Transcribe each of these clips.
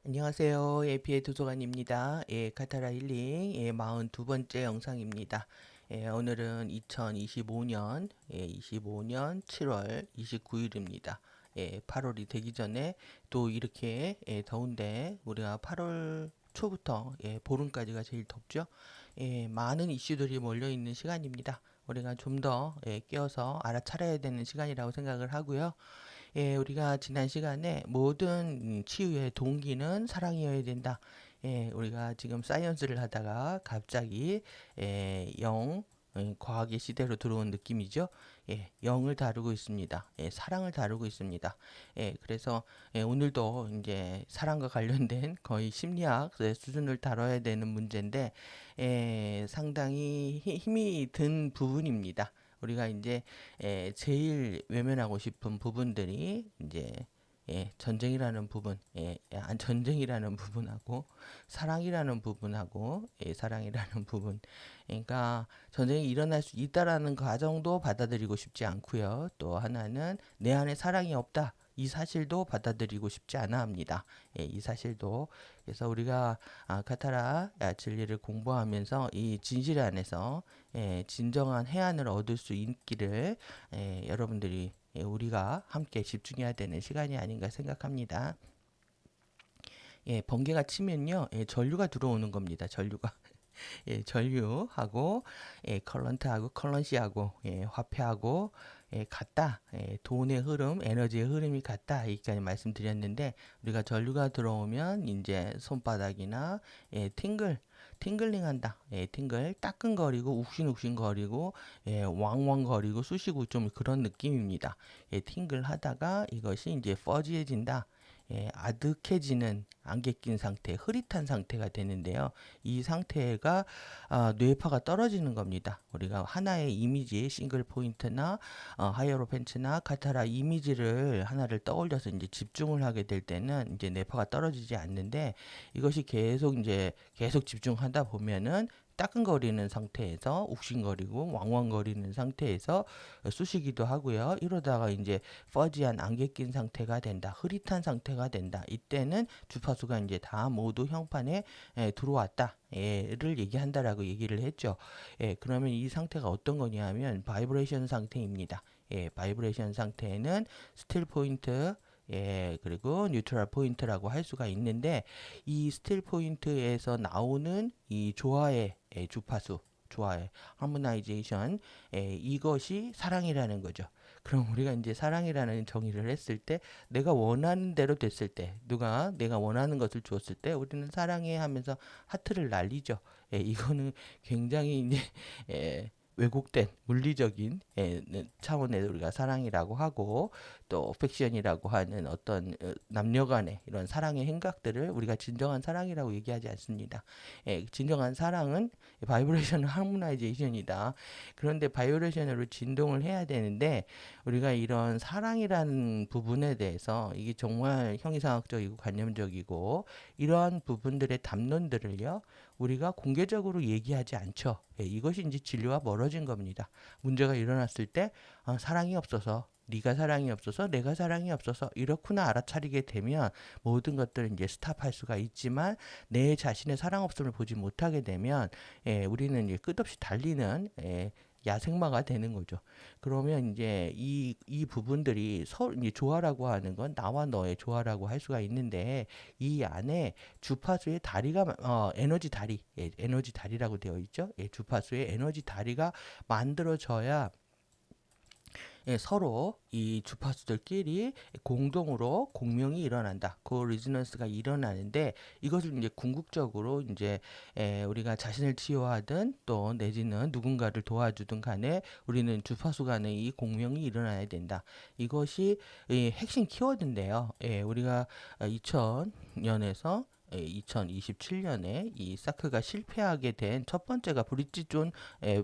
안녕하세요. AP의 도서관입니다. 카타라 힐링 42번째 영상입니다. 오늘은 2025년 7월 29일입니다. 8월이 되기 전에 또 이렇게 더운데 우리가 8월 초부터 보름까지가 제일 덥죠. 많은 이슈들이 몰려 있는 시간입니다. 우리가 좀 더 깨어서 알아차려야 되는 시간이라고 생각을 하고요. 우리가 지난 시간에 모든 치유의 동기는 사랑이어야 된다. 우리가 지금 사이언스를 하다가 갑자기 과학의 시대로 들어온 느낌이죠. 영을 다루고 있습니다. 사랑을 다루고 있습니다. 그래서 오늘도 이제 사랑과 관련된 거의 심리학 수준을 다뤄야 되는 문제인데 상당히 힘이 든 부분입니다. 우리가 이제 제일 외면하고 싶은 부분들이 이제 전쟁이라는 부분, 전쟁이라는 부분하고 사랑이라는 부분하고 사랑이라는 부분. 그러니까 전쟁이 일어날 수 있다라는 과정도 받아들이고 싶지 않고요. 또 하나는 내 안에 사랑이 없다. 이 사실도 받아들이고 싶지 않아 합니다. 이 사실도. 그래서 우리가 카타라 진리를 공부하면서 이 진실 안에서 진정한 해안을 얻을 수 있기를 여러분들이 우리가 함께 집중해야 되는 시간이 아닌가 생각합니다. 번개가 치면요, 전류가 들어오는 겁니다. 전류가. 전류하고 컬런트하고 컬런시하고 화폐하고 같다. 돈의 흐름, 에너지의 흐름이 같다. 여기까지 말씀드렸는데 우리가 전류가 들어오면 이제 손바닥이나 팅글링한다. 팅글 따끔거리고 욱신욱신거리고 왕왕거리고 쑤시고 좀 그런 느낌입니다. 팅글하다가 이것이 이제 퍼지해진다. 아득해지는 안개 낀 상태, 흐릿한 상태가 되는데요. 이 상태가 뇌파가 떨어지는 겁니다. 우리가 하나의 이미지, 싱글 포인트나 하이어로펜츠나 카타라 이미지를 하나를 떠올려서 이제 집중을 하게 될 때는 이제 뇌파가 떨어지지 않는데 이것이 계속 집중하다 보면은 따끔거리는 상태에서 욱신거리고 왕왕거리는 상태에서 쑤시기도 하고요. 이러다가 이제 퍼지한 안개 낀 상태가 된다. 흐릿한 상태가 된다. 이때는 주파수가 이제 다 모두 형판에 들어왔다. 를 얘기한다라고 얘기를 했죠. 그러면 이 상태가 어떤 거냐 하면 바이브레이션 상태입니다. 바이브레이션 상태에는 스틸 포인트 그리고 뉴트럴 포인트라고 할 수가 있는데 이 스틸 포인트에서 나오는 이 조화의 주파수, 조화의 하모나이제이션, 이것이 사랑이라는 거죠. 그럼 우리가 이제 사랑이라는 정의를 했을 때 내가 원하는 대로 됐을 때 누가 내가 원하는 것을 주었을 때 우리는 사랑해 하면서 하트를 날리죠. 이거는 굉장히 이제 왜곡된 물리적인 차원의 우리가 사랑이라고 하고 또 어펙션이라고 하는 어떤 남녀 간의 이런 사랑의 행각들을 우리가 진정한 사랑이라고 얘기하지 않습니다. 진정한 사랑은 바이브레이션 하모나이제이션이다. 그런데 바이브레이션으로 진동을 해야 되는데 우리가 이런 사랑이라는 부분에 대해서 이게 정말 형이상학적이고 관념적이고 이러한 부분들의 담론들을요 우리가 공개적으로 얘기하지 않죠. 이것이 이제 진리와 멀어진 겁니다. 문제가 일어났을 때 사랑이 없어서 네가 사랑이 없어서 내가 사랑이 없어서 이렇구나 알아차리게 되면 모든 것들을 이제 스탑할 수가 있지만 내 자신의 사랑 없음을 보지 못하게 되면 우리는 이제 끝없이 달리는 야생마가 되는 거죠. 그러면 이제 이 부분들이 이제 조화라고 하는 건 나와 너의 조화라고 할 수가 있는데 이 안에 주파수의 다리가 에너지 다리, 에너지 다리라고 되어 있죠. 주파수의 에너지 다리가 만들어져야 서로 이 주파수들끼리 공동으로 공명이 일어난다. 코리즈넌스가 일어나는데 이것을 이제 궁극적으로 이제 우리가 자신을 치유하든 또 내지는 누군가를 도와주든 간에 우리는 주파수 간의 이 공명이 일어나야 된다. 이것이 핵심 키워드인데요. 우리가 2000년에서 2027년에 이 사크가 실패하게 된 첫 번째가 브릿지 존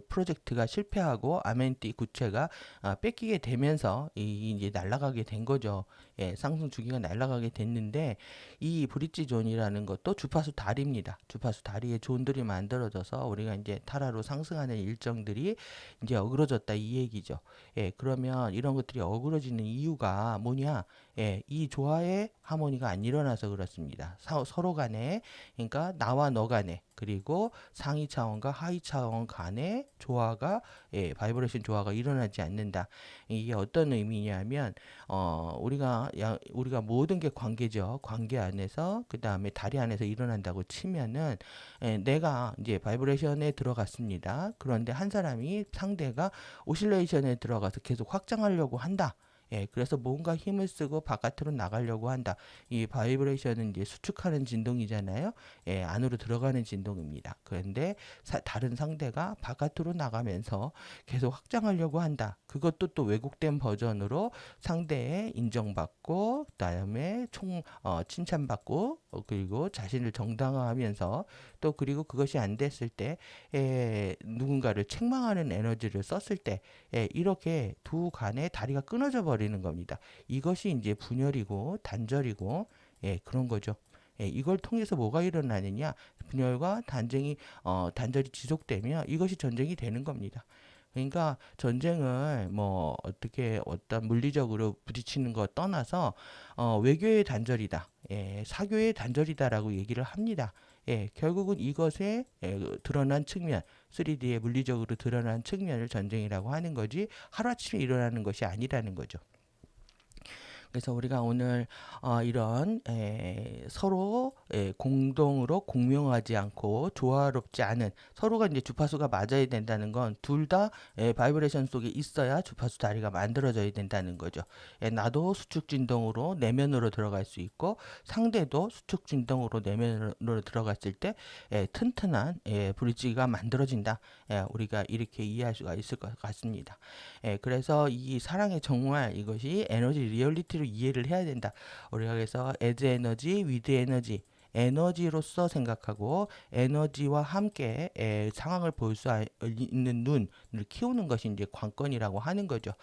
프로젝트가 실패하고 아멘티 구체가 뺏기게 되면서 이제 날아가게 된 거죠. 상승 주기가 날아가게 됐는데 이 브릿지 존이라는 것도 주파수 다리입니다. 주파수 다리에 존들이 만들어져서 우리가 이제 타라로 상승하는 일정들이 이제 어그러졌다 이 얘기죠. 그러면 이런 것들이 어그러지는 이유가 뭐냐? 이 조화의 하모니가 안 일어나서 그렇습니다. 서로 간에, 그러니까 나와 너 간에, 그리고 상위 차원과 하위 차원 간의 조화가, 바이브레이션 조화가 일어나지 않는다. 이게 어떤 의미냐면, 우리가 모든 게 관계죠. 관계 안에서, 그 다음에 다리 안에서 일어난다고 치면은, 내가 이제 바이브레이션에 들어갔습니다. 그런데 한 사람이 상대가 오실레이션에 들어가서 계속 확장하려고 한다. 그래서 뭔가 힘을 쓰고 바깥으로 나가려고 한다. 이 바이브레이션은 이제 수축하는 진동이잖아요. 안으로 들어가는 진동입니다. 그런데 다른 상대가 바깥으로 나가면서 계속 확장하려고 한다. 그것도 또 왜곡된 버전으로 상대의 인정받고, 그다음에 칭찬받고, 그리고 자신을 정당화하면서 또 그리고 그것이 안 됐을 때 누군가를 책망하는 에너지를 썼을 때 이렇게 두 간의 다리가 끊어져 버리는 겁니다. 이것이 이제 분열이고 단절이고 그런 거죠. 이걸 통해서 뭐가 일어나느냐? 분열과 단절이 지속되면 이것이 전쟁이 되는 겁니다. 그러니까 전쟁을 뭐 어떻게 어떤 물리적으로 부딪히는 것 떠나서 외교의 단절이다, 사교의 단절이다라고 얘기를 합니다. 결국은 이것에 드러난 측면, 3D의 물리적으로 드러난 측면을 전쟁이라고 하는 거지 하루아침에 일어나는 것이 아니라는 거죠. 그래서 우리가 오늘 이런 서로 공동으로 공명하지 않고 조화롭지 않은, 서로가 이제 주파수가 맞아야 된다는 건 둘 다 바이브레이션 속에 있어야 주파수 다리가 만들어져야 된다는 거죠. 나도 수축 진동으로 내면으로 들어갈 수 있고 상대도 수축 진동으로 내면으로 들어갔을 때 튼튼한 브릿지가 만들어진다. 우리가 이렇게 이해할 수가 있을 것 같습니다. 그래서 이 사랑의 정말 이것이 에너지 리얼리티로 이해를 해야 된다. 우리가 그래서 as 에너지, with 에너지, 에너지로서 생각하고 에너지와 함께 상황을 볼 수 있는 눈을 키우는 것이 이제 관건이라고 하는 거죠.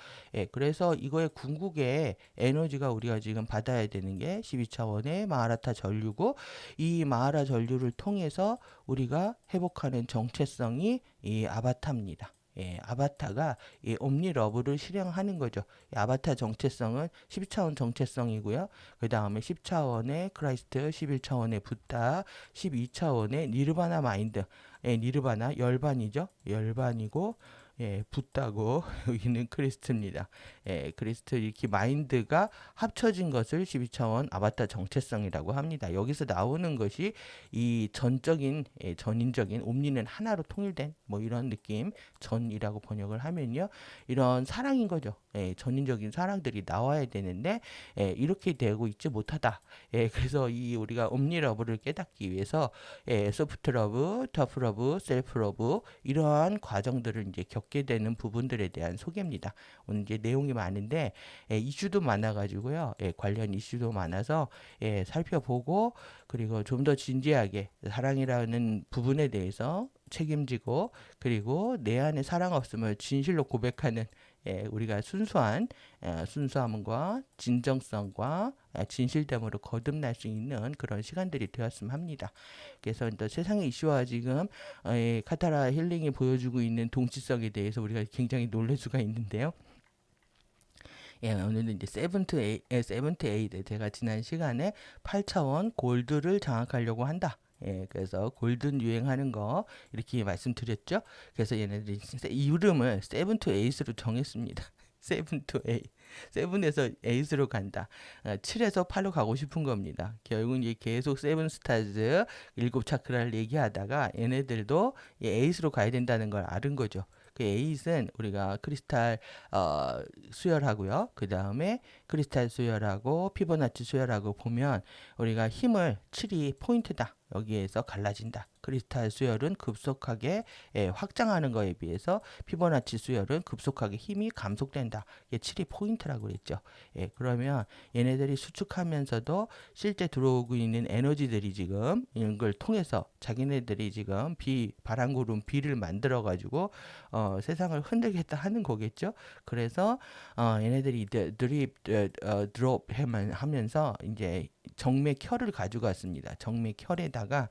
그래서 이거의 궁극의 에너지가 우리가 지금 받아야 되는 게 12차원의 마하라타 전류고, 이 마하라 전류를 통해서 우리가 회복하는 정체성이 이 아바타입니다. 아바타가 이 옴니 러브를 실행하는 거죠. 아바타 정체성은 12차원 정체성이고요. 그 다음에 10차원의 크라이스트, 11차원의 붓다, 12차원의 니르바나 마인드, 니르바나 열반이죠. 열반이고, 붓다고 여기는 크리스트입니다. 크리스트 이렇게 마인드가 합쳐진 것을 12차원 아바타 정체성이라고 합니다. 여기서 나오는 것이 이 전인적인 옴니는 하나로 통일된 뭐 이런 느낌, 전이라고 번역을 하면요, 이런 사랑인 거죠. 전인적인 사랑들이 나와야 되는데 이렇게 되고 있지 못하다. 그래서 이 우리가 옴니 러브를 깨닫기 위해서 소프트 러브, 터프 러브, 셀프 러브, 이러한 과정들을 이제 겪게 되는 부분들에 대한 소개입니다. 오늘 이제 내용이 많은데 이슈도 많아가지고요. 관련 이슈도 많아서 살펴보고, 그리고 좀 더 진지하게 사랑이라는 부분에 대해서 책임지고, 그리고 내 안에 사랑 없음을 진실로 고백하는 우리가 순수함과 진정성과 진실됨으로 거듭날 수 있는 그런 시간들이 되었으면 합니다. 그래서 또 세상의 이슈와 지금 카타라 힐링이 보여주고 있는 동치성에 대해서 우리가 굉장히 놀랄 수가 있는데요. 오늘은 이제 세븐트 에이드, 제가 지난 시간에 8차원 골드를 장악하려고 한다. 그래서 골든 유행하는 거 이렇게 말씀드렸죠. 그래서 얘네들이 이름을 세븐 투 에이스로 정했습니다. 세븐 투 에이, 세븐에서 에이스로 간다. 7에서 8로 가고 싶은 겁니다. 결국은 이제 계속 세븐 스타즈 일곱 차크라를 얘기하다가 얘네들도 에이스로 가야 된다는 걸 알은 거죠. 그 에잇은 우리가 크리스탈 수열하고요. 그 다음에 크리스탈 수열하고 피보나치 수열하고 보면 우리가 힘을 7이 포인트다. 여기에서 갈라진다. 크리스탈 수열은 급속하게 확장하는 거에 비해서 피보나치 수열은 급속하게 힘이 감속된다. 이게 7이 포인트라고 그랬죠. 그러면 얘네들이 수축하면서도 실제 들어오고 있는 에너지들이 지금 이런 걸 통해서 자기네들이 지금 바람구름 B를 만들어 가지고 세상을 흔들겠다 하는 거겠죠. 그래서 얘네들이 드롭 하면서 이제 정맥혈을 가져갔습니다. 정맥혈에다가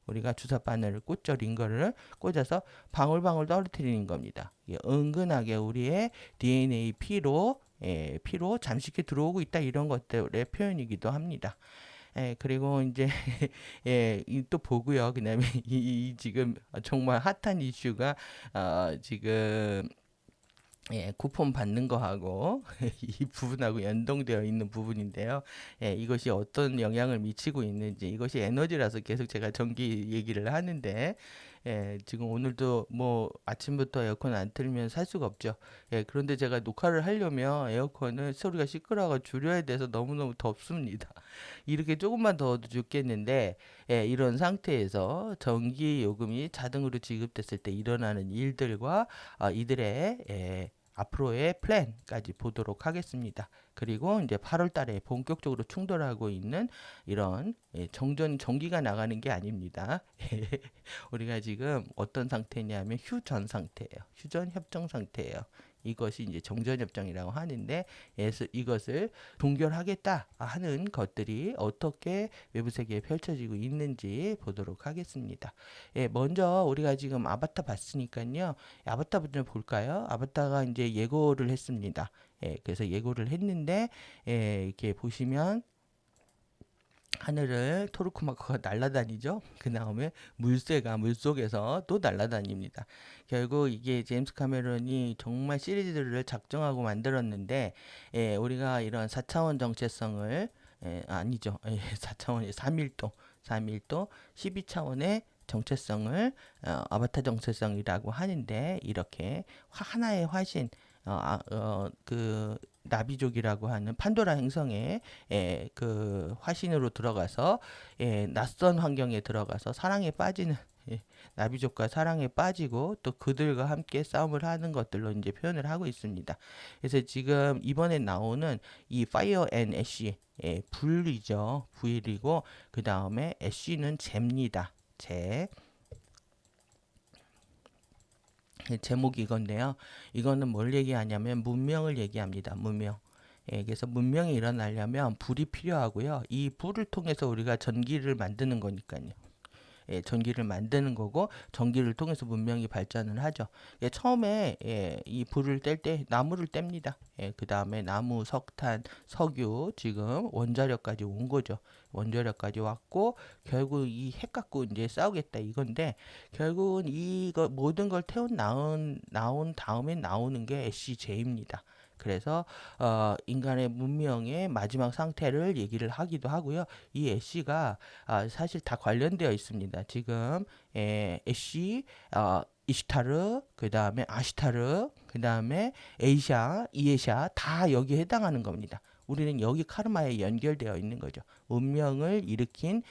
우리가 주사 바늘을 꽂절인 거를 꽂아서 방울방울 떨어뜨리는 겁니다. 은근하게 우리의 DNA 피로 잠식해 들어오고 있다 이런 것들의 표현이기도 합니다. 그리고 이제 또 보고요. 그다음에 지금 정말 핫한 이슈가 지금 쿠폰 받는 거하고 이 부분하고 연동되어 있는 부분인데요. 이것이 어떤 영향을 미치고 있는지, 이것이 에너지라서 계속 제가 전기 얘기를 하는데, 지금 오늘도 뭐 아침부터 에어컨 안 틀면 살 수가 없죠. 그런데 제가 녹화를 하려면 에어컨을 소리가 시끄러워 줄여야 돼서 너무너무 덥습니다. 이렇게 조금만 더워도 죽겠는데, 이런 상태에서 전기 요금이 자동으로 지급됐을 때 일어나는 일들과 이들의 앞으로의 플랜까지 보도록 하겠습니다. 그리고 이제 8월 달에 본격적으로 충돌하고 있는 이런 전기가 나가는 게 아닙니다. 우리가 지금 어떤 상태냐면 휴전 상태예요. 휴전 협정 상태예요. 이것이 이제 정전협정이라고 하는데 이것을 동결하겠다 하는 것들이 어떻게 외부 세계에 펼쳐지고 있는지 보도록 하겠습니다. 먼저 우리가 지금 아바타 봤으니까요. 아바타 좀 볼까요? 아바타가 이제 예고를 했습니다. 그래서 예고를 했는데 이렇게 보시면 하늘을 토르코마코가 날아다니죠. 그 다음에 물새가 물속에서 또 날아다닙니다. 결국 이게 제임스 카메론이 정말 시리즈를 작정하고 만들었는데 우리가 이런 4차원 정체성을 아니죠. 4차원이 3밀도 12차원의 정체성을 아바타 정체성이라고 하는데 이렇게 하나의 화신 그 나비족이라고 하는 판도라 행성에 그 화신으로 들어가서 낯선 환경에 들어가서 사랑에 빠지는 나비족과 사랑에 빠지고 또 그들과 함께 싸움을 하는 것들로 이제 표현을 하고 있습니다. 그래서 지금 이번에 나오는 이 파이어 앤 애쉬 불이죠. 불이고 그 다음에 애쉬는 재입니다. 재. 제목이 이건데요. 이거는 뭘 얘기하냐면 문명을 얘기합니다. 문명. 그래서 문명이 일어나려면 불이 필요하고요. 이 불을 통해서 우리가 전기를 만드는 거니까요. 전기를 만드는 거고 전기를 통해서 문명이 발전을 하죠. 처음에 이 불을 뗄 때 나무를 뗍니다. 그 다음에 나무, 석탄, 석유 지금 원자력까지 온 거죠. 원자력까지 왔고 결국 이 핵 갖고 이제 싸우겠다 이건데 결국은 이거 모든 걸 태운 나온 다음에 나오는 게 SCJ입니다. 그래서 인간의 문명의 마지막 상태를 얘기를 하기도 하고요. 이 애쉬가 사실 다 관련되어 있습니다. 지금 애쉬, 이시타르, 그 다음에 아시타르, 그 다음에 에이샤, 이에샤 다 여기에 해당하는 겁니다. 우리는 여기 카르마에 연결되어 있는 거죠. 문명을 일으킨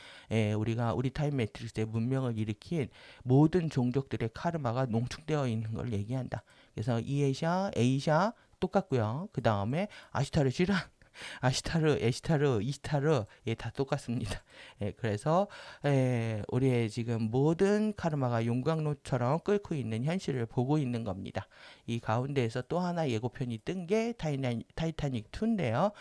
우리 타임 매트릭스의 문명을 일으킨 모든 종족들의 카르마가 농축되어 있는 걸 얘기한다. 그래서 이에샤, 에이샤 똑같고요. 그 다음에 아시타르 쥐란 아시타르, 에시타르, 이시타르 다 똑같습니다. 그래서 우리의 지금 모든 카르마가 용광로처럼 끓고 있는 현실을 보고 있는 겁니다. 이 가운데에서 또 하나 예고편이 뜬 게 타이타닉 2인데요.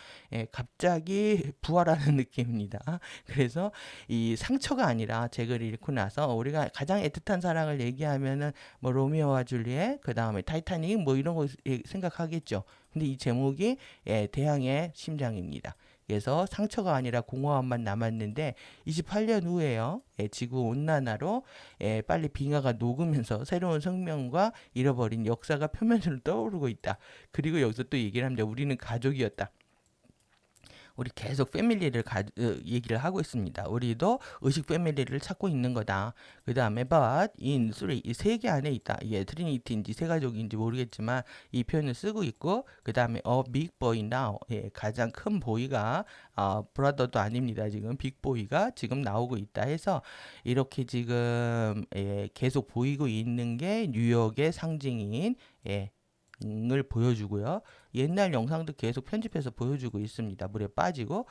갑자기 부활하는 느낌입니다. 그래서 이 상처가 아니라 잭을 잃고 나서 우리가 가장 애틋한 사랑을 얘기하면은 뭐 로미오와 줄리엣, 그 다음에 타이타닉 뭐 이런 거 생각하겠죠. 근데 이 제목이 대항의 심장입니다. 그래서 상처가 아니라 공허함만 남았는데 28년 후에요. 지구 온난화로 빨리 빙하가 녹으면서 새로운 생명과 잃어버린 역사가 표면으로 떠오르고 있다. 그리고 여기서 또 얘기를 합니다. 우리는 가족이었다. 우리 계속 패밀리를 얘기를 하고 있습니다. 우리도 의식 패밀리를 찾고 있는 거다. 그 다음에 but in three 이 세 개 안에 있다. 이게 트리니티인지 세 가족인지 모르겠지만 이 표현을 쓰고 있고 그 다음에 a big boy now 예, 가장 큰 보이가 브라더도 아닙니다. 지금 빅보이가 지금 나오고 있다 해서 이렇게 지금 예, 계속 보이고 있는 게 뉴욕의 상징인 예, 을 보여주고요. 옛날 영상도 계속 편집해서 보여주고 있습니다. 물에 빠지고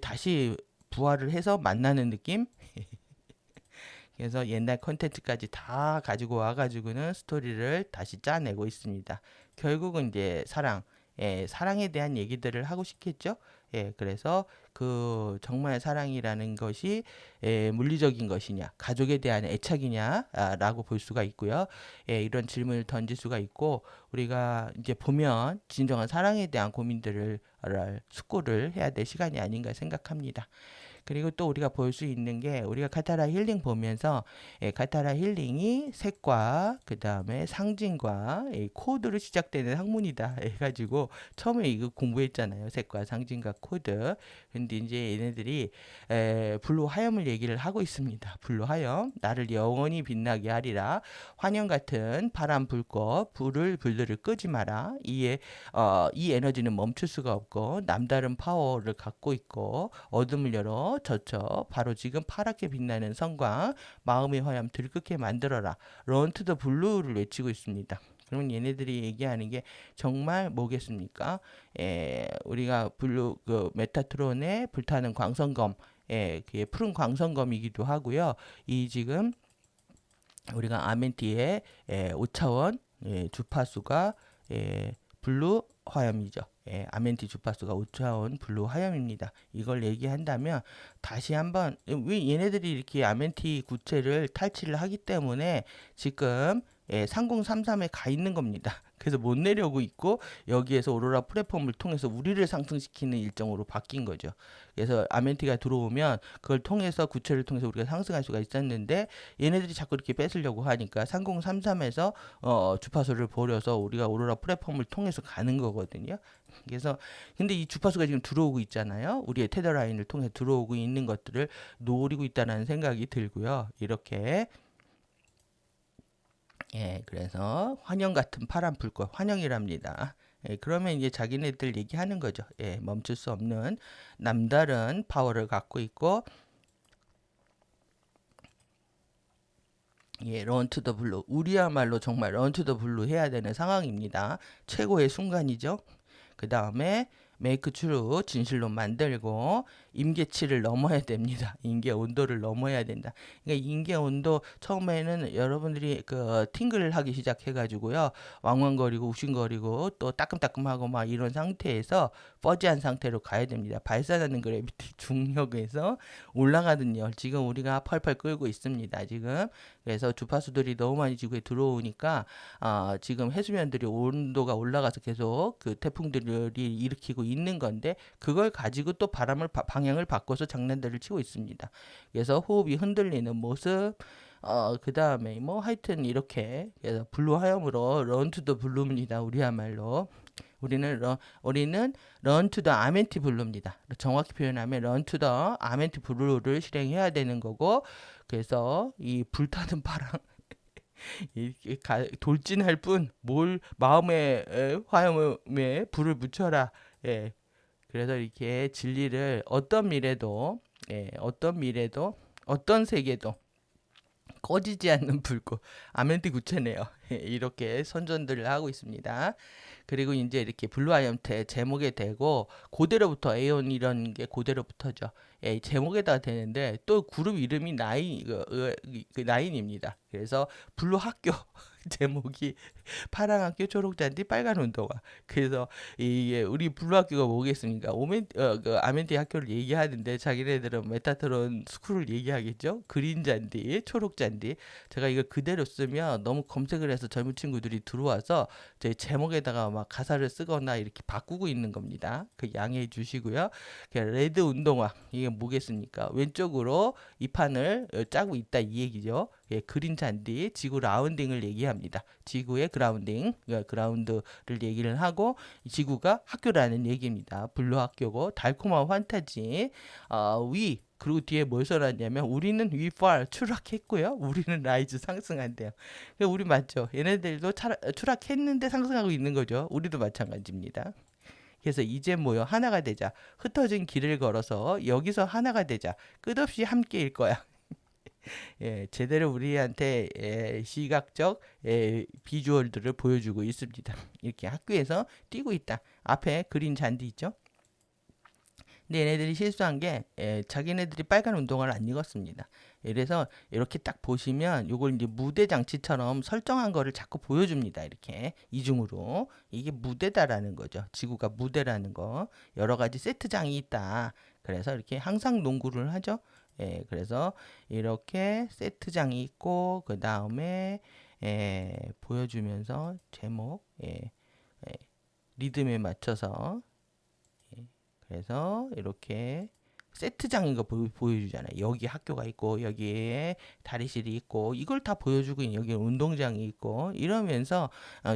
다시 부활을 해서 만나는 느낌? 그래서 옛날 컨텐츠까지 다 가지고 와가지고는 스토리를 다시 짜내고 있습니다. 결국은 이제 사랑, 예, 사랑에 대한 얘기들을 하고 싶겠죠? 예, 그래서 그 정말 사랑이라는 것이 물리적인 것이냐, 가족에 대한 애착이냐라고 볼 수가 있고요. 예, 이런 질문을 던질 수가 있고 우리가 이제 보면 진정한 사랑에 대한 고민들을 숙고를 해야 될 시간이 아닌가 생각합니다. 그리고 또 우리가 볼 수 있는 게 우리가 카타라 힐링 보면서 카타라 힐링이 색과 그 다음에 상징과 코드로 시작되는 학문이다 해가지고 처음에 이거 공부했잖아요. 색과 상징과 코드. 근데 이제 얘네들이 블루 화염을 얘기를 하고 있습니다. 블루 화염 나를 영원히 빛나게 하리라. 환영 같은 파란 불꽃 불들을 끄지 마라. 이 에너지는 멈출 수가 없고 남다른 파워를 갖고 있고 어둠을 열어 젖혀 바로 지금 파랗게 빛나는 성광 마음의 화염 들끓게 만들어라. Run to the Blue를 외치고 있습니다. 그러면 얘네들이 얘기하는 게 정말 뭐겠습니까? 우리가 그 메타트론의 불타는 광선검, 그게 푸른 광선검이기도 하고요. 이 지금 우리가 아멘티의 5차원 주파수가 블루 화염이죠. 아멘티 주파수가 5차원 블루 화염입니다. 이걸 얘기한다면 다시 한번 왜 얘네들이 이렇게 아멘티 구체를 탈취를 하기 때문에 지금 3033에 가 있는 겁니다. 그래서 못 내려오고 있고 여기에서 오로라 플랫폼을 통해서 우리를 상승시키는 일정으로 바뀐 거죠. 그래서 아멘티가 들어오면 그걸 통해서 구체를 통해서 우리가 상승할 수가 있었는데 얘네들이 자꾸 이렇게 뺏으려고 하니까 3033에서 주파수를 버려서 우리가 오로라 플랫폼을 통해서 가는 거거든요. 그래서 근데 이 주파수가 지금 들어오고 있잖아요. 우리의 테더라인을 통해 들어오고 있는 것들을 노리고 있다는 생각이 들고요. 이렇게 그래서 환영 같은 파란 불꽃 환영이랍니다. 그러면 이제 자기네들 얘기하는 거죠. 멈출 수 없는 남다른 파워를 갖고 있고 run to the blue. 우리야말로 정말 run to the blue 해야 되는 상황입니다. 최고의 순간이죠. 그 다음에 make true 진실로 만들고 임계치를 넘어야 됩니다. 임계 온도를 넘어야 된다. 그러니까 임계 온도 처음에는 여러분들이 그 팅글을 하기 시작해가지고요 왕왕거리고 욱신거리고 또 따끔따끔하고 막 이런 상태에서 퍼지한 상태로 가야 됩니다. 발산하는 그래비티 중력에서 올라가는 열 지금 우리가 펄펄 끓고 있습니다. 지금 그래서 주파수들이 너무 많이 지구에 들어오니까 지금 해수면들이 온도가 올라가서 계속 그 태풍들이 일으키고 있는 건데 그걸 가지고 또 방향을 바꿔서 장난들을 치고 있습니다. 그래서 호흡이 흔들리는 모습 그 다음에 뭐 하여튼 이렇게 그래서 블루 화염으로 run to the blue입니다. 우리야말로 우리는 run to the 아멘티 블루입니다. 정확히 표현하면 run to the 아멘티 블루를 실행해야 되는 거고 그래서 이 불타는 바람 돌진할 뿐 뭘 마음의 화염에 불을 붙여라. 그래서 이렇게 진리를 어떤 미래도 어떤 세계도 꺼지지 않는 불꽃 아멘티 구체네요. 이렇게 선전들을 하고 있습니다. 그리고 이제 이렇게 블루아이언테 제목에 대고 그대로부터 에온 이런 게 그대로 붙어져. 제목에다 되는데 또 그룹 이름이 나인입니다. 그래서 블루 학교 제목이 파란 학교, 초록 잔디, 빨간 운동화. 그래서 이게 우리 블루 학교가 뭐겠습니까? 그 아멘티 학교를 얘기하는데 자기네들은 메타트론 스쿨을 얘기하겠죠? 그린 잔디, 초록 잔디. 제가 이거 그대로 쓰면 너무 검색을 해서 젊은 친구들이 들어와서 제 제목에다가 막 가사를 쓰거나 이렇게 바꾸고 있는 겁니다. 그 양해해 주시고요. 레드 운동화 이게 뭐겠습니까? 왼쪽으로 이 판을 짜고 있다 이 얘기죠. 예, 그린 잔디, 지구 라운딩을 얘기합니다. 지구의 그라운딩, 그라운드를 얘기를 하고 지구가 학교라는 얘기입니다. 블루 학교고 달콤한 환타지. 위 그리고 뒤에 뭘 써놨냐면 우리는 위 far 추락했고요. 우리는 라이즈 상승한대요. 우리 맞죠? 얘네들도 추락했는데 상승하고 있는 거죠. 우리도 마찬가지입니다. 그래서 이제 모여 하나가 되자. 흩어진 길을 걸어서 여기서 하나가 되자. 끝없이 함께일 거야. 예, 제대로 우리한테 시각적 비주얼들을 보여주고 있습니다. 이렇게 학교에서 뛰고 있다. 앞에 그린 잔디 있죠? 근데 얘네들이 실수한 게 자기네들이 빨간 운동화를 안 입었습니다. 그래서 이렇게 딱 보시면 이걸 이제 무대 장치처럼 설정한 거를 자꾸 보여줍니다. 이렇게 이중으로 이게 무대다라는 거죠. 지구가 무대라는 거. 여러 가지 세트장이 있다. 그래서 이렇게 항상 농구를 하죠. 예, 그래서 이렇게 세트장이 있고 그 다음에 보여주면서 제목 리듬에 맞춰서 그래서 이렇게 세트장인 거 보여주잖아요. 여기 학교가 있고 여기에 다리실이 있고 이걸 다 보여주고 여기 운동장이 있고 이러면서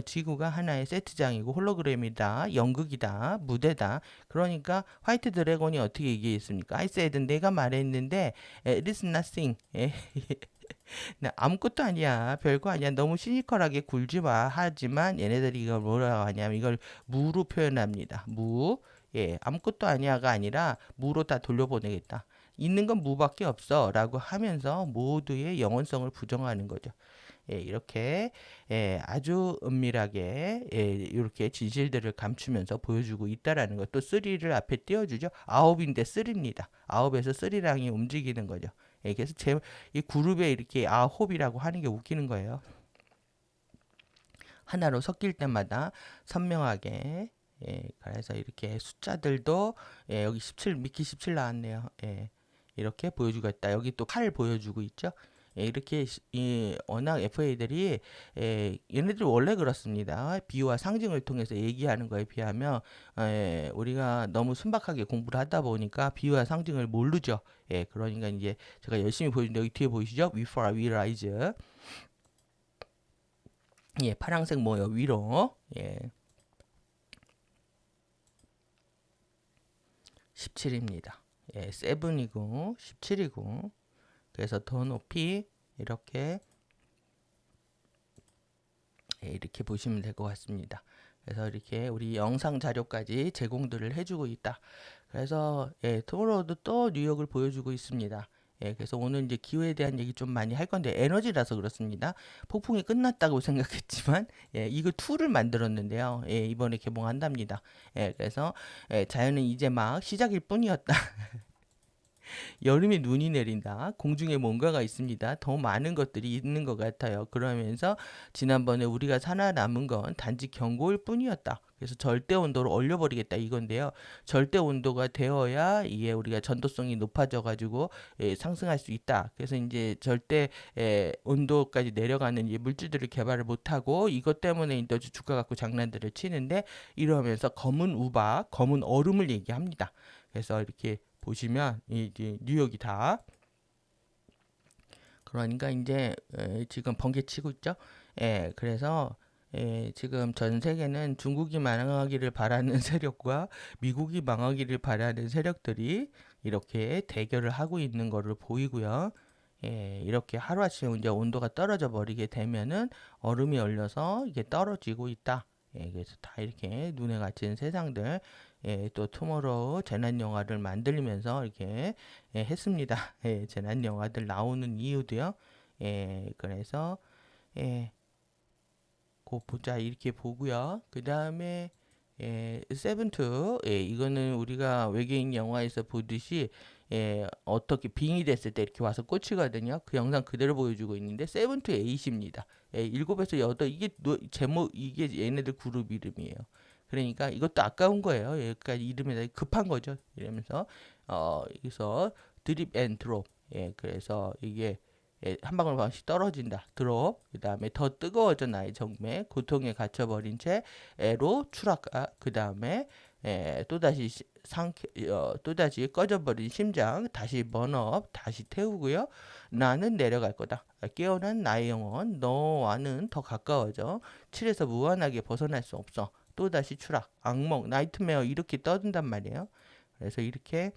지구가 하나의 세트장이고 홀로그램이다, 연극이다, 무대다. 그러니까 화이트 드래곤이 어떻게 얘기했습니까? I said 내가 말했는데 it is nothing. 아무것도 아니야. 별거 아니야. 너무 시니컬하게 굴지 마. 하지만 얘네들이 이걸 뭐라고 하냐면 이걸 무로 표현합니다. 무. 예, 아무것도 아니야가 아니라 무로 다 돌려보내겠다. 있는 건 무밖에 없어. 라고 하면서 모두의 영원성을 부정하는 거죠. 예, 이렇게 아주 은밀하게 이렇게 진실들을 감추면서 보여주고 있다라는 것. 또 3를 앞에 띄워주죠. 9인데 3입니다. 9에서 3랑이 움직이는 거죠. 예, 그래서 이 그룹에 이렇게 아홉이라고 하는 게 웃기는 거예요. 하나로 섞일 때마다 선명하게 그래서 이렇게 숫자들도 여기 17 미키 17 나왔네요. 이렇게 보여주고 있다. 여기 또 칼 보여주고 있죠. 이렇게 워낙 FA들이 얘네들 원래 그렇습니다. 비유와 상징을 통해서 얘기하는 거에 비하면 우리가 너무 순박하게 공부를 하다 보니까 비유와 상징을 모르죠. 그러니까 이제 제가 열심히 보여준데 여기 뒤에 보이시죠? We far, we rise. 예, 파란색 모여 위로. 17입니다. 7이고 17이고 그래서 더 높이 이렇게 이렇게 보시면 될 것 같습니다. 그래서 이렇게 우리 영상 자료까지 제공들을 해주고 있다. 그래서 투모로우도 또 뉴욕을 보여주고 있습니다. 그래서 오늘 이제 기후에 대한 얘기 좀 많이 할 건데 에너지라서 그렇습니다. 폭풍이 끝났다고 생각했지만 이거 2를 만들었는데요. 이번에 개봉한답니다. 그래서 자연은 이제 막 시작일 뿐이었다. 여름에 눈이 내린다. 공중에 뭔가가 있습니다. 더 많은 것들이 있는 것 같아요. 그러면서 지난번에 우리가 살아남은 건 단지 경고일 뿐이었다. 그래서 절대 온도를 올려버리겠다 이건데요. 절대 온도가 되어야 이게 우리가 전도성이 높아져 가지고 상승할 수 있다. 그래서 이제 절대 온도까지 내려가는 물질들을 개발을 못하고 이것 때문에 이제 주가 갖고 장난들을 치는데 이러면서 검은 우박, 검은 얼음을 얘기합니다. 그래서 이렇게 보시면 이제 뉴욕이다. 그러니까 이제 지금 번개 치고 있죠. 그래서 지금 전 세계는 중국이 망하기를 바라는 세력과 미국이 망하기를 바라는 세력들이 이렇게 대결을 하고 있는 거를 보이고요. 이렇게 하루아침에 이제 온도가 떨어져 버리게 되면은 얼음이 얼려서 이게 떨어지고 있다. 그래서 다 이렇게 눈에 갇힌 세상들, 또 투모로우 재난 영화를 만들면서 이렇게 했습니다. 재난 영화들 나오는 이유도요. 그래서 고 보자 이렇게 보고요. 그 다음에 세븐투 이거는 우리가 외계인 영화에서 보듯이 어떻게 빙이 됐을 때 이렇게 와서 꽂히거든요. 그 영상 그대로 보여주고 있는데 세븐투 에잇입니다. 7에서 8 이게 제목 이게 얘네들 그룹 이름이에요. 그러니까 이것도 아까운 거예요. 여기까지 이름이 급한 거죠. 이러면서 여기서 드립 앤 드롭. 그래서 이게 한 방울 방울씩 떨어진다. 드롭. 그 다음에 더 뜨거워져 나의 정맥. 고통에 갇혀버린 채로 추락. 그 다음에 또다시 또다시 꺼져버린 심장 다시 번업 다시 태우고요. 나는 내려갈 거다. 깨어난 나의 영혼 너와는 더 가까워져. 7에서 무한하게 벗어날 수 없어. 또다시 추락, 악몽, 나이트메어 이렇게 떠든단 말이에요. 그래서 이렇게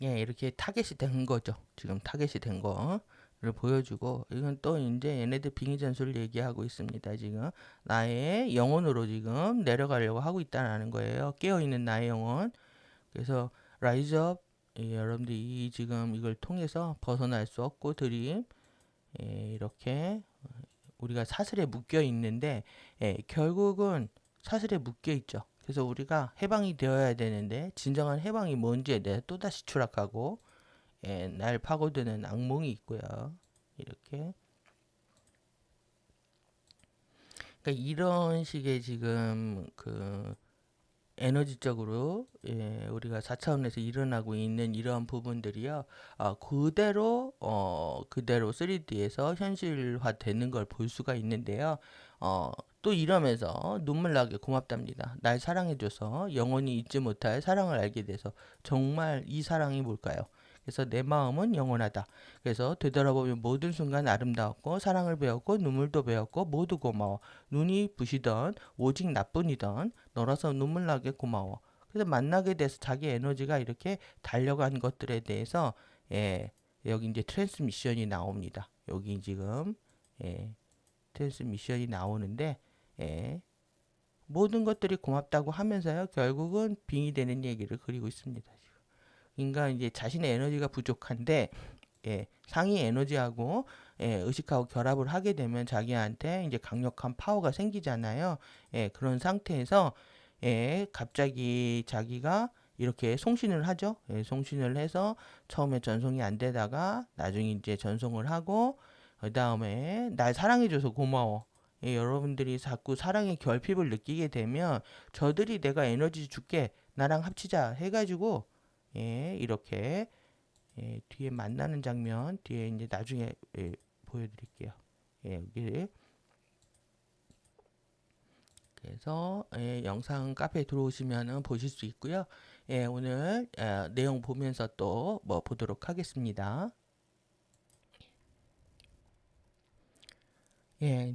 이렇게 타겟이 된 거죠. 지금 타겟이 된 거를 보여주고 이건 또 이제 얘네들 빙의 전술을 얘기하고 있습니다. 지금 나의 영혼으로 지금 내려가려고 하고 있다라는 거예요. 깨어 있는 나의 영혼. 그래서 라이즈업 여러분들이 지금 이걸 통해서 벗어날 수 없고 드림 이렇게 우리가 사슬에 묶여 있는데 결국은 사슬에 묶여 있죠. 그래서 우리가 해방이 되어야 되는데 진정한 해방이 뭔지에 대해 또다시 추락하고 날 파고드는 악몽이 있고요. 이렇게 그러니까 이런 식의 지금 그 에너지적으로 우리가 4차원에서 일어나고 있는 이러한 부분들이요. 그대로 3D에서 현실화되는 걸 볼 수가 있는데요. 또 이러면서 눈물 나게 고맙답니다. 날 사랑해줘서 영원히 잊지 못할 사랑을 알게 돼서 정말 이 사랑이 뭘까요? 그래서 내 마음은 영원하다. 그래서 되돌아보면 모든 순간 아름다웠고 사랑을 배웠고 눈물도 배웠고 모두 고마워. 눈이 부시던 오직 나뿐이던 너라서 눈물 나게 고마워. 그래서 만나게 돼서 자기 에너지가 이렇게 달려간 것들에 대해서 여기 이제 트랜스미션이 나옵니다. 여기 지금 트랜스미션이 나오는데 모든 것들이 고맙다고 하면서요. 결국은 빙의 되는 얘기를 그리고 있습니다. 인간 이제 자신의 에너지가 부족한데 상위 에너지하고 의식하고 결합을 하게 되면 자기한테 이제 강력한 파워가 생기잖아요. 그런 상태에서 갑자기 자기가 이렇게 송신을 하죠. 송신을 해서 처음에 전송이 안 되다가 나중에 이제 전송을 하고 그 다음에 날 사랑해줘서 고마워. 여러분들이 자꾸 사랑의 결핍을 느끼게 되면 저들이 내가 에너지 줄게 나랑 합치자 해가지고 이렇게 뒤에 만나는 장면 뒤에 이제 나중에 보여드릴게요. 여기 그래서 영상 카페에 들어오시면 보실 수 있고요. 오늘 내용 보면서 또 뭐 보도록 하겠습니다.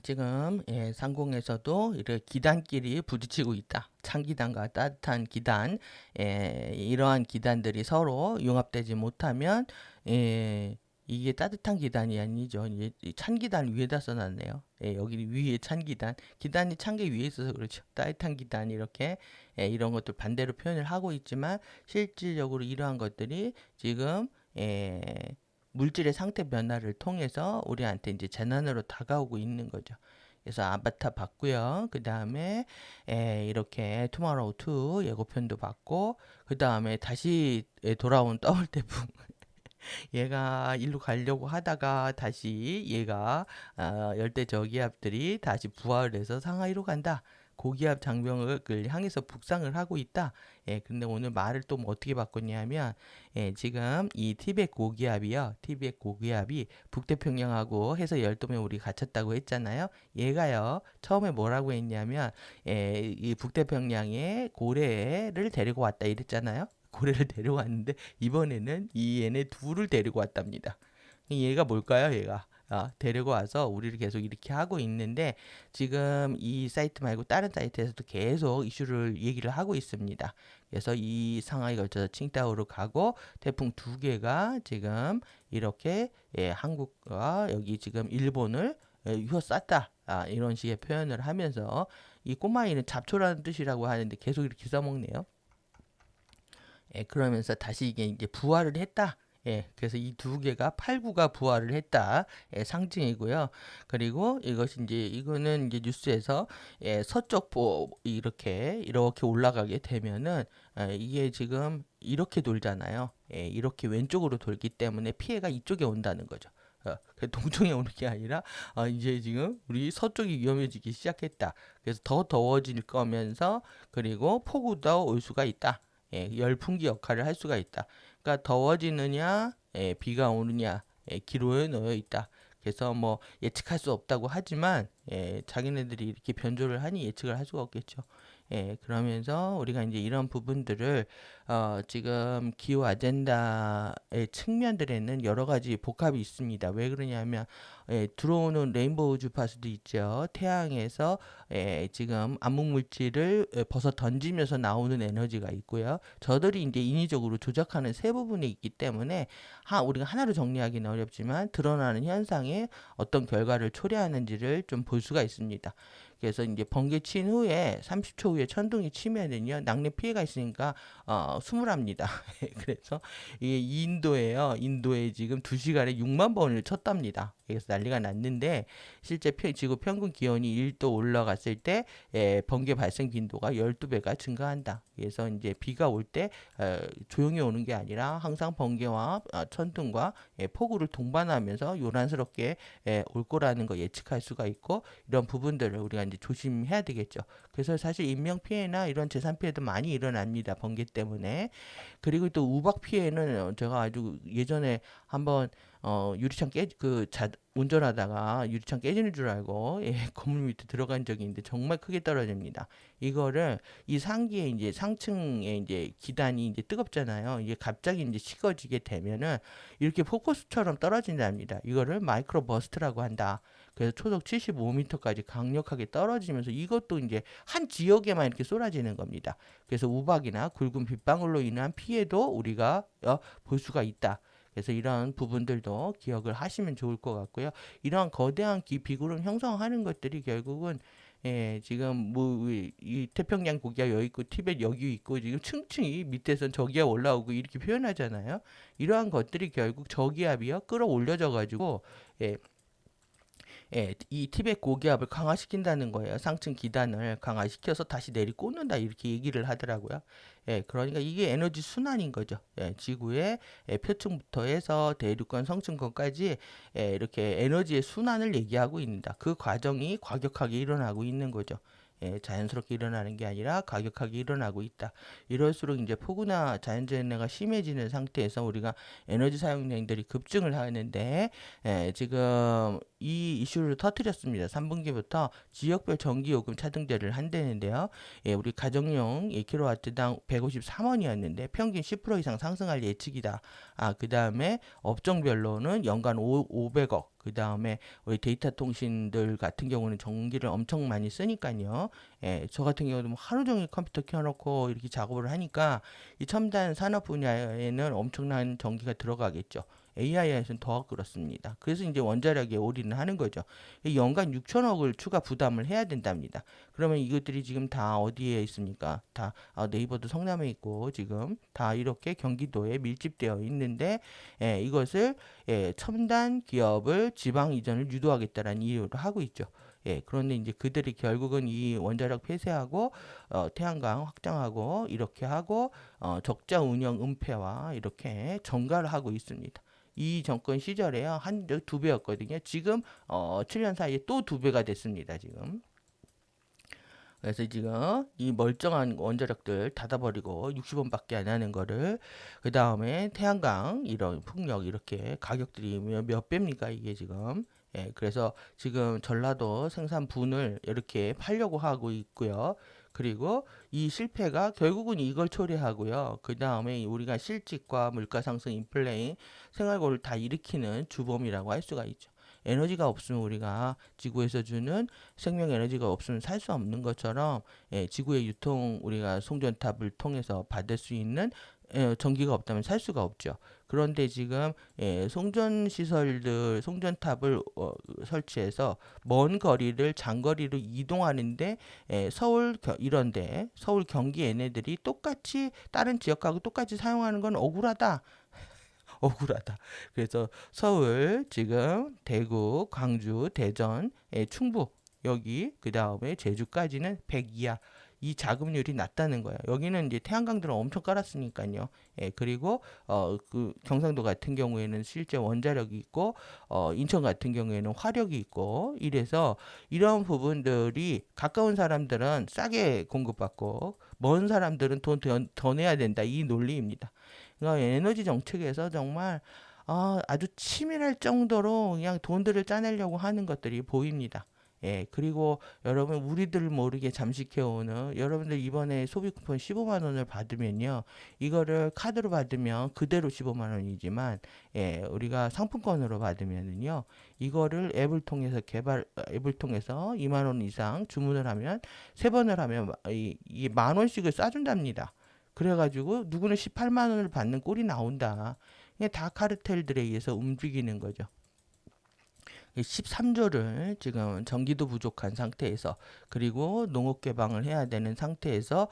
지금 상공에서도 이렇게 기단끼리 부딪히고 있다. 찬 기단과 따뜻한 기단, 이러한 기단들이 서로 융합되지 못하면 이게 따뜻한 기단이 아니죠. 이제 찬 기단 위에다 써놨네요. 여기 위에 찬 기단, 기단이 찬 게 위에 있어서 그렇죠. 따뜻한 기단 이렇게 이런 것들 반대로 표현을 하고 있지만 실질적으로 이러한 것들이 지금 물질의 상태 변화를 통해서 우리한테 이제 재난으로 다가오고 있는 거죠. 그래서 아바타 받고요. 그 다음에 이렇게 투마로우 2 예고편도 받고 그 다음에 다시 돌아온 더블 태풍 얘가 일로 가려고 하다가 다시 얘가 열대 저기압들이 다시 부활을 해서 상하이로 간다. 고기압 장벽을 향해서 북상을 하고 있다. 근데 오늘 말을 또 뭐 어떻게 바꿨냐면, 지금 이 티벳 고기압이요. 티벳 고기압이 북태평양하고 해서 열도면 우리 갇혔다고 했잖아요. 얘가요. 처음에 뭐라고 했냐면, 이 북태평양에 고래를 데리고 왔다 이랬잖아요. 고래를 데려왔는데 이번에는 이 얘네 둘을 데리고 왔답니다. 얘가 뭘까요? 얘가 데리고 와서 우리를 계속 이렇게 하고 있는데 지금 이 사이트 말고 다른 사이트에서도 계속 이슈를 얘기를 하고 있습니다. 그래서 이 상하이 걸쳐서 칭다오로 가고 태풍 두 개가 지금 이렇게 한국과 여기 지금 일본을 휘어쌌다. 이런 식의 표현을 하면서 이 꼬마이는 잡초라는 뜻이라고 하는데 계속 이렇게 써먹네요. 그러면서 다시 이게 이제 부활을 했다. 그래서 이 두 개가 8구가 부활을 했다. 상징이고요. 그리고 이것이 이제 이거는 이제 뉴스에서 서쪽 이렇게 올라가게 되면은 이게 지금 이렇게 돌잖아요. 이렇게 왼쪽으로 돌기 때문에 피해가 이쪽에 온다는 거죠. 동쪽에 오는 게 아니라 이제 지금 우리 서쪽이 위험해지기 시작했다. 그래서 더 더워질 거면서 그리고 폭우도 올 수가 있다. 열풍기 역할을 할 수가 있다. 날씨가 더워지느냐, 비가 오느냐, 기로에 놓여 있다. 그래서 뭐 예측할 수 없다고 하지만 자기네들이 이렇게 변조를 하니 예측을 할 수가 없겠죠. 그러면서 우리가 이제 이런 부분들을 지금 기후 아젠다의 측면들에는 여러 가지 복합이 있습니다. 왜 그러냐면 들어오는 레인보우 주파수도 있죠. 태양에서 지금 암흑 물질을 벗어 던지면서 나오는 에너지가 있고요. 저들이 이제 인위적으로 조작하는 세 부분이 있기 때문에 우리가 하나로 정리하기는 어렵지만 드러나는 현상에 어떤 결과를 초래하는지를 좀 볼 수가 있습니다. 그래서 이제 번개 친 후에 30초 후에 천둥이 치면은요 낙뢰 피해가 있으니까 수물합니다. 그래서 이게 인도에요. 인도에 지금 2시간에 6만 번을 쳤답니다. 그래서 난리가 났는데 실제 지구 평균 기온이 1도 올라갔을 때 번개 발생 빈도가 12배가 증가한다. 그래서 이제 비가 올 때 조용히 오는 게 아니라 항상 번개와 천둥과 폭우를 동반하면서 요란스럽게 올 거라는 거 예측할 수가 있고 이런 부분들을 우리가 이제 조심해야 되겠죠. 그래서 사실 인명 피해나 이런 재산 피해도 많이 일어납니다. 번개 때문에. 그리고 또 우박 피해는 제가 아주 예전에 한번 유리창 운전하다가 유리창 깨지는 줄 알고 건물 밑에 들어간 적이 있는데 정말 크게 떨어집니다. 이거를 이 상기에 이제 상층에 이제 기단이 이제 뜨겁잖아요. 이게 갑자기 이제 식어지게 되면은 이렇게 포커스처럼 떨어진답니다. 이거를 마이크로 버스트라고 한다. 그래서 초속 75m까지 강력하게 떨어지면서 이것도 이제 한 지역에만 이렇게 쏟아지는 겁니다. 그래서 우박이나 굵은 빗방울로 인한 피해도 우리가 볼 수가 있다. 그래서 이런 부분들도 기억을 하시면 좋을 것 같고요. 이러한 거대한 비구름 형성하는 것들이 결국은 지금 이 태평양 고기압 여기 있고 티벳 여기 있고 지금 층층이 밑에선 저기압 올라오고 이렇게 표현하잖아요. 이러한 것들이 결국 저기압이요 끌어올려져 가지고 이 티벳 고기압을 강화시킨다는 거예요. 상층 기단을 강화시켜서 다시 내리꽂는다 이렇게 얘기를 하더라고요. 그러니까 이게 에너지 순환인 거죠. 지구의 표층부터 해서 대륙간 성층권까지 이렇게 에너지의 순환을 얘기하고 있습니다. 그 과정이 과격하게 일어나고 있는 거죠. 자연스럽게 일어나는 게 아니라 과격하게 일어나고 있다. 이럴수록 이제 폭우나 자연재해가 심해지는 상태에서 우리가 에너지 사용량들이 급증을 하는데 지금 이 이슈를 터뜨렸습니다. 3분기부터 지역별 전기요금 차등제를 한다는데요. 우리 가정용 1kW당 153원이었는데 평균 10% 이상 상승할 예측이다. 그 다음에 업종별로는 연간 500억. 그 다음에 우리 데이터 통신들 같은 경우는 전기를 엄청 많이 쓰니까요. 저 같은 경우도 뭐 하루 종일 컴퓨터 켜놓고 이렇게 작업을 하니까 이 첨단 산업 분야에는 엄청난 전기가 들어가겠죠. AI에서는 더 그렇습니다. 그래서 이제 원자력에 올인을 하는 거죠. 연간 6천억을 추가 부담을 해야 된답니다. 그러면 이것들이 지금 다 어디에 있습니까? 다 네이버도 성남에 있고 지금 다 이렇게 경기도에 밀집되어 있는데 이것을 첨단 기업을 지방 이전을 유도하겠다라는 이유로 하고 있죠. 그런데 이제 그들이 결국은 이 원자력 폐쇄하고 태양광 확장하고 이렇게 하고 적자 운영 은폐와 이렇게 전가를 하고 있습니다. 이 정권 시절에요 한 2배였거든요. 지금 7년 사이에 또 2배가 됐습니다. 지금. 그래서 지금 이 멀쩡한 원자력들 닫아버리고 60원밖에 안 하는 거를 그 다음에 태양광 이런 풍력 이렇게 가격들이 몇 배입니까 이게 지금. 그래서 지금 전라도 생산분을 이렇게 팔려고 하고 있고요. 그리고 이 실패가 결국은 이걸 초래하고요. 그 다음에 우리가 실직과 물가 상승, 인플레인, 생활고를 다 일으키는 주범이라고 할 수가 있죠. 에너지가 없으면 우리가 지구에서 주는 생명 에너지가 없으면 살 수 없는 것처럼 지구의 유통 우리가 송전탑을 통해서 받을 수 있는 전기가 없다면 살 수가 없죠. 그런데 지금 송전 시설들 송전탑을 설치해서 먼 거리를 장거리로 이동하는데 이런데 서울 경기 얘네들이 똑같이 다른 지역하고 똑같이 사용하는 건 억울하다. 억울하다. 그래서 서울, 지금 대구, 광주, 대전, 충북 여기 그 다음에 제주까지는 100 이하. 이 자금률이 낮다는 거예요. 여기는 이제 태양광들을 엄청 깔았으니까요. 예, 그리고 그 경상도 같은 경우에는 실제 원자력이 있고 인천 같은 경우에는 화력이 있고 이래서 이런 부분들이 가까운 사람들은 싸게 공급받고 먼 사람들은 돈 더 내야 된다. 이 논리입니다. 그러니까 에너지 정책에서 정말 아주 치밀할 정도로 그냥 돈들을 짜내려고 하는 것들이 보입니다. 예, 그리고 여러분 우리들 모르게 잠식해오는 여러분들 이번에 소비 쿠폰 15만 원을 받으면요. 이거를 카드로 받으면 그대로 15만 원이지만 예, 우리가 상품권으로 받으면은요. 이거를 앱을 통해서 2만 원 이상 주문을 하면 세 번을 하면 이 만 원씩을 싸준답니다. 그래가지고 누구는 18만 원을 받는 꼴이 나온다. 이게 다 카르텔들에 의해서 움직이는 거죠. 13조를 지금 전기도 부족한 상태에서 그리고 농업 개방을 해야 되는 상태에서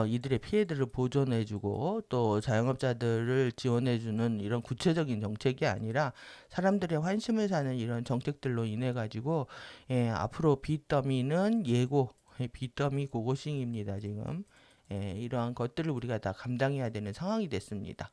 이들의 피해들을 보존해주고 또 자영업자들을 지원해주는 이런 구체적인 정책이 아니라 사람들의 환심을 사는 이런 정책들로 인해 가지고 예, 앞으로 빚더미는 예고 빚더미 고고싱입니다 지금. 예, 이러한 것들을 우리가 다 감당해야 되는 상황이 됐습니다.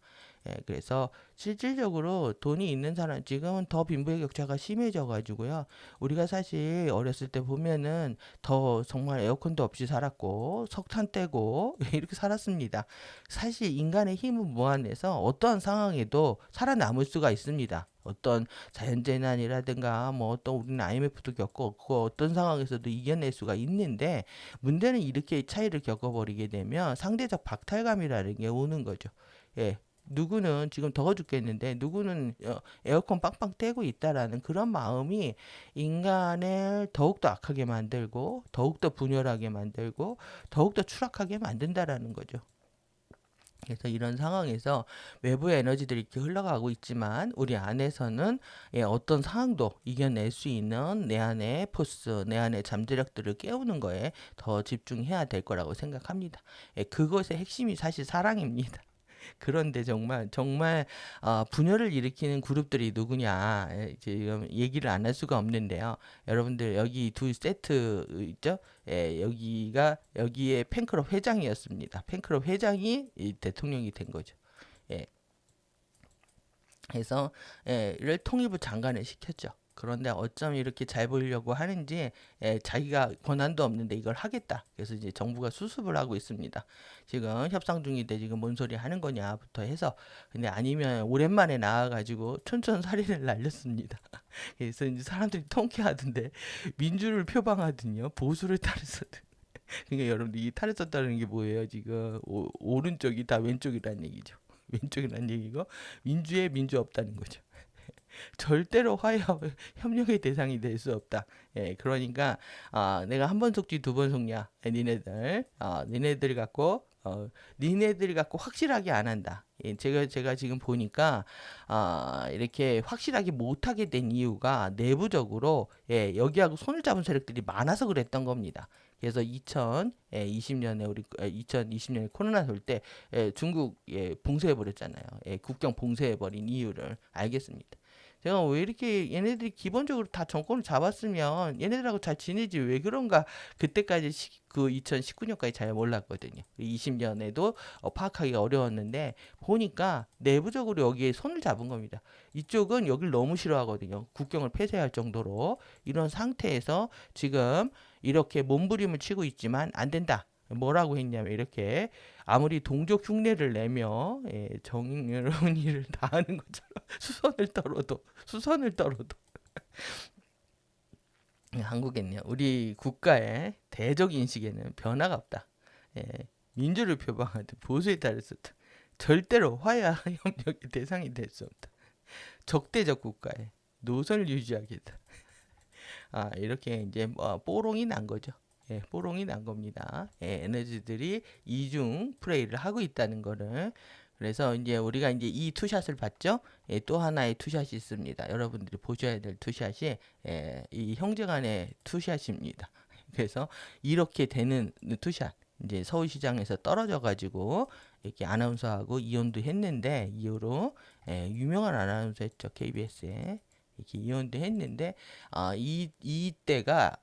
예, 그래서 실질적으로 돈이 있는 사람 지금은 더 빈부의 격차가 심해져 가지고요. 우리가 사실 어렸을 때 보면은 더 정말 에어컨도 없이 살았고 석탄 떼고 이렇게 살았습니다. 사실 인간의 힘은 무한해서 어떠한 상황에도 살아남을 수가 있습니다. 어떤 자연재난이라든가 뭐 어떤 우리는 IMF도 겪었고 어떤 상황에서도 이겨낼 수가 있는데 문제는 이렇게 차이를 겪어버리게 되면 상대적 박탈감이라는 게 오는 거죠. 예. 누구는 지금 더워 죽겠는데 누구는 에어컨 빵빵 떼고 있다라는 그런 마음이 인간을 더욱더 악하게 만들고 더욱더 분열하게 만들고 더욱더 추락하게 만든다라는 거죠. 그래서 이런 상황에서 외부의 에너지들이 이렇게 흘러가고 있지만 우리 안에서는 예, 어떤 상황도 이겨낼 수 있는 내 안의 포스, 내 안의 잠재력들을 깨우는 거에 더 집중해야 될 거라고 생각합니다. 예, 그것의 핵심이 사실 사랑입니다. 그런데 정말 분열을 일으키는 그룹들이 누구냐 지금 얘기를 안 할 수가 없는데요. 여러분들 여기 두 세트 있죠? 예, 여기에 팬클럽 회장이었습니다. 팬클럽 회장이 이 대통령이 된 거죠. 예, 해서 예, 이를 통일부 장관을 시켰죠. 그런데 어쩜 이렇게 잘 보이려고 하는지 예, 자기가 권한도 없는데 이걸 하겠다. 그래서 이제 정부가 수습을 하고 있습니다. 지금 협상 중인데 지금 뭔 소리 하는 거냐부터 해서 근데 아니면 오랜만에 나와가지고 촌촌살인을 날렸습니다. 그래서 이제 사람들이 통쾌하던데 민주를 표방하더니요 보수를 탈했었든. 그러니까 여러분들 이 탈했었다는 게 뭐예요? 지금 오른쪽이 다 왼쪽이라는 얘기죠. 왼쪽이라는 얘기고 민주에 민주 없다는 거죠. 절대로 화해와 협력의 대상이 될 수 없다. 예, 그러니까 내가 한 번 속지 두 번 속냐, 니네들 갖고 확실하게 안 한다. 예, 제가 지금 보니까 이렇게 확실하게 못하게 된 이유가 내부적으로 예, 여기하고 손을 잡은 세력들이 많아서 그랬던 겁니다. 그래서 2020년에 2020년에 코로나 돌 때 중국 봉쇄해 버렸잖아요. 국경 봉쇄해 버린 이유를 알겠습니다. 제가 왜 이렇게 얘네들이 기본적으로 다 정권을 잡았으면 얘네들하고 잘 지내지 왜 그런가 그때까지 그 2019년까지 잘 몰랐거든요. 20년에도 파악하기가 어려웠는데 보니까 내부적으로 여기에 손을 잡은 겁니다. 이쪽은 여길 너무 싫어하거든요. 국경을 폐쇄할 정도로 이런 상태에서 지금 이렇게 몸부림을 치고 있지만 안 된다. 뭐라고 했냐면 이렇게 아무리 동족 흉내를 내며 정의로운 일을 다하는 것처럼 수선을 떨어도 한국에는요 우리 국가의 대적 인식에는 변화가 없다. 예, 민주를 표방하든 보수에 따라서든 절대로 화해와 협력의 대상이 될 수 없다. 적대적 국가의 노선을 유지하겠다. 이렇게 이제 뽀롱이 난 거죠. 예, 뽀롱이 난 겁니다. 예, 에너지들이 이중 플레이를 하고 있다는 거를. 그래서 이제 우리가 이제 이 투샷을 봤죠. 예, 또 하나의 투샷이 있습니다. 여러분들이 보셔야 될 투샷이 이 형제간의 투샷입니다. 그래서 이렇게 되는 투샷. 이제 서울시장에서 떨어져 가지고 이렇게 아나운서하고 이혼도 했는데 이후로 유명한 아나운서였죠. KBS에. 이렇게 이혼도 했는데 이때가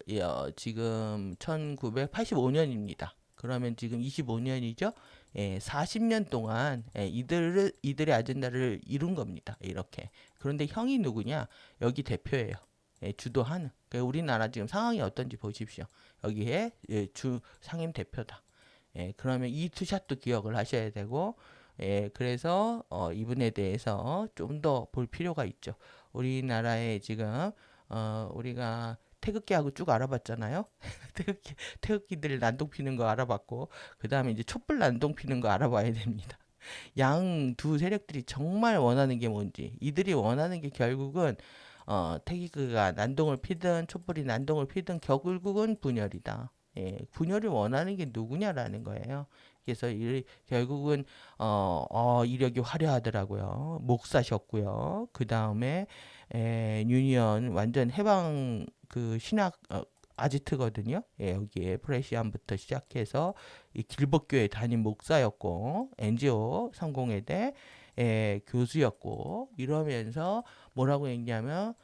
지금 1985년입니다. 그러면 지금 25년이죠. 40년 동안 이들의 아젠다를 이룬 겁니다. 이렇게. 그런데 형이 누구냐? 여기 대표예요. 주도하는. 그러니까 우리나라 지금 상황이 어떤지 보십시오. 여기에 주 상임 대표다. 그러면 이 투샷도 기억을 하셔야 되고, 그래서 이분에 대해서 좀 더 볼 필요가 있죠. 우리나라에 지금 우리가 태극기하고 쭉 알아봤잖아요. 태극기들 난동 피는 거 알아봤고, 그 다음에 이제 촛불 난동 피는 거 알아봐야 됩니다. 양 두 세력들이 정말 원하는 게 뭔지, 이들이 원하는 게 결국은 태극기가 난동을 피든 촛불이 난동을 피든 결국은 분열이다. 분열을 원하는 게 누구냐라는 거예요. 그래서 결국은 이력이 화려하더라고요. 목사셨고요. 그 다음에 유니언 완전 해방 그 신학 아지트거든요. 여기에 프레시안부터 시작해서 이 길법교회 담임 목사였고 NGO 성공회대 교수였고 이러면서 뭐라고 했냐면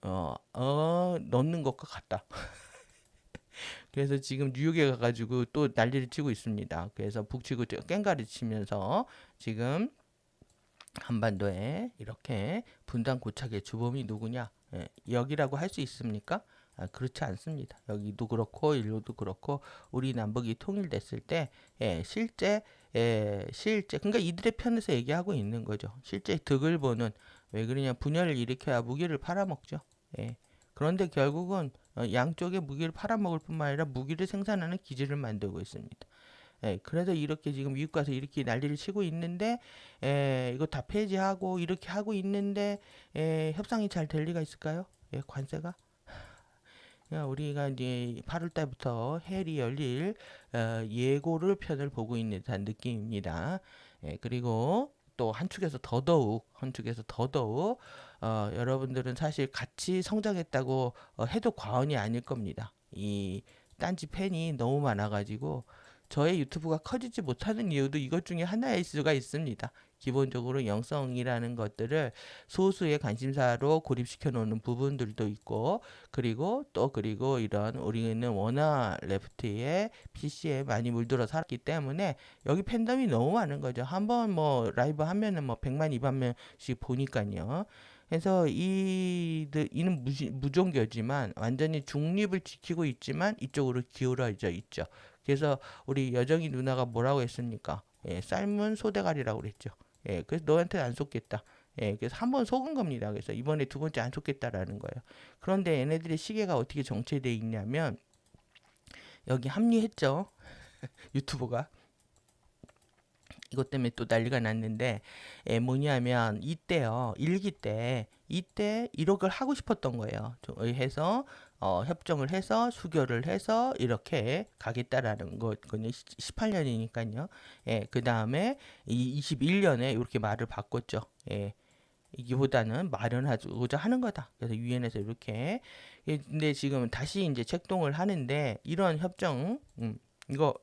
넣는 것과 같다. 그래서 지금 뉴욕에 가가지고 또 난리를 치고 있습니다. 그래서 북치고 깽가리 치면서 지금 한반도에 이렇게 분단 고착의 주범이 누구냐? 여기라고 할 수 있습니까? 그렇지 않습니다. 여기도 그렇고 일로도 그렇고 우리 남북이 통일됐을 때 실제 그러니까 이들의 편에서 얘기하고 있는 거죠. 실제 득을 보는 왜 그러냐 분열을 일으켜야 무기를 팔아먹죠. 그런데 결국은 양쪽에 무기를 팔아먹을 뿐만 아니라 무기를 생산하는 기지를 만들고 있습니다. 그래서 이렇게 지금 미국 가서 이렇게 난리를 치고 있는데, 이거 다 폐지하고 이렇게 하고 있는데, 협상이 잘 될 리가 있을까요? 관세가? 우리가 이제 8월 달부터 해리 열릴 예고를 편을 보고 있는 듯한 느낌입니다. 그리고 또 한축에서 더더욱 여러분들은 사실 같이 성장했다고 해도 과언이 아닐 겁니다. 이 딴지 팬이 너무 많아가지고 저의 유튜브가 커지지 못하는 이유도 이것 중에 하나일 수가 있습니다. 기본적으로 영성이라는 것들을 소수의 관심사로 고립시켜 놓는 부분들도 있고 그리고 이런 우리는 워낙 레프트의 PC에 많이 물들어 살았기 때문에 여기 팬덤이 너무 많은 거죠. 한번 뭐 라이브 하면은 뭐 100만 200만씩 보니까요. 그래서 이는 무종교지만 완전히 중립을 지키고 있지만 이쪽으로 기울어져 있죠. 그래서 우리 여정이 누나가 뭐라고 했습니까? 삶은 소대가리라고 그랬죠. 그래서 너한테 안 속겠다. 그래서 한 번 속은 겁니다. 그래서 이번에 두 번째 안 속겠다라는 거예요. 그런데 얘네들의 시계가 어떻게 정체되어 있냐면 여기 합류했죠. 유튜버가. 이것 때문에 또 난리가 났는데 뭐냐면 이때요. 일기 때 이때 1억을 하고 싶었던 거예요. 해서 협정을 해서 수교를 해서 이렇게 가겠다라는 거거든요. 18년이니까요. 그 다음에 21년에 이렇게 말을 바꿨죠. 이기보다는 마련하고자 하는 거다. 그래서 유엔에서 이렇게 근데 지금 다시 이제 책동을 하는데 이런 협정 이거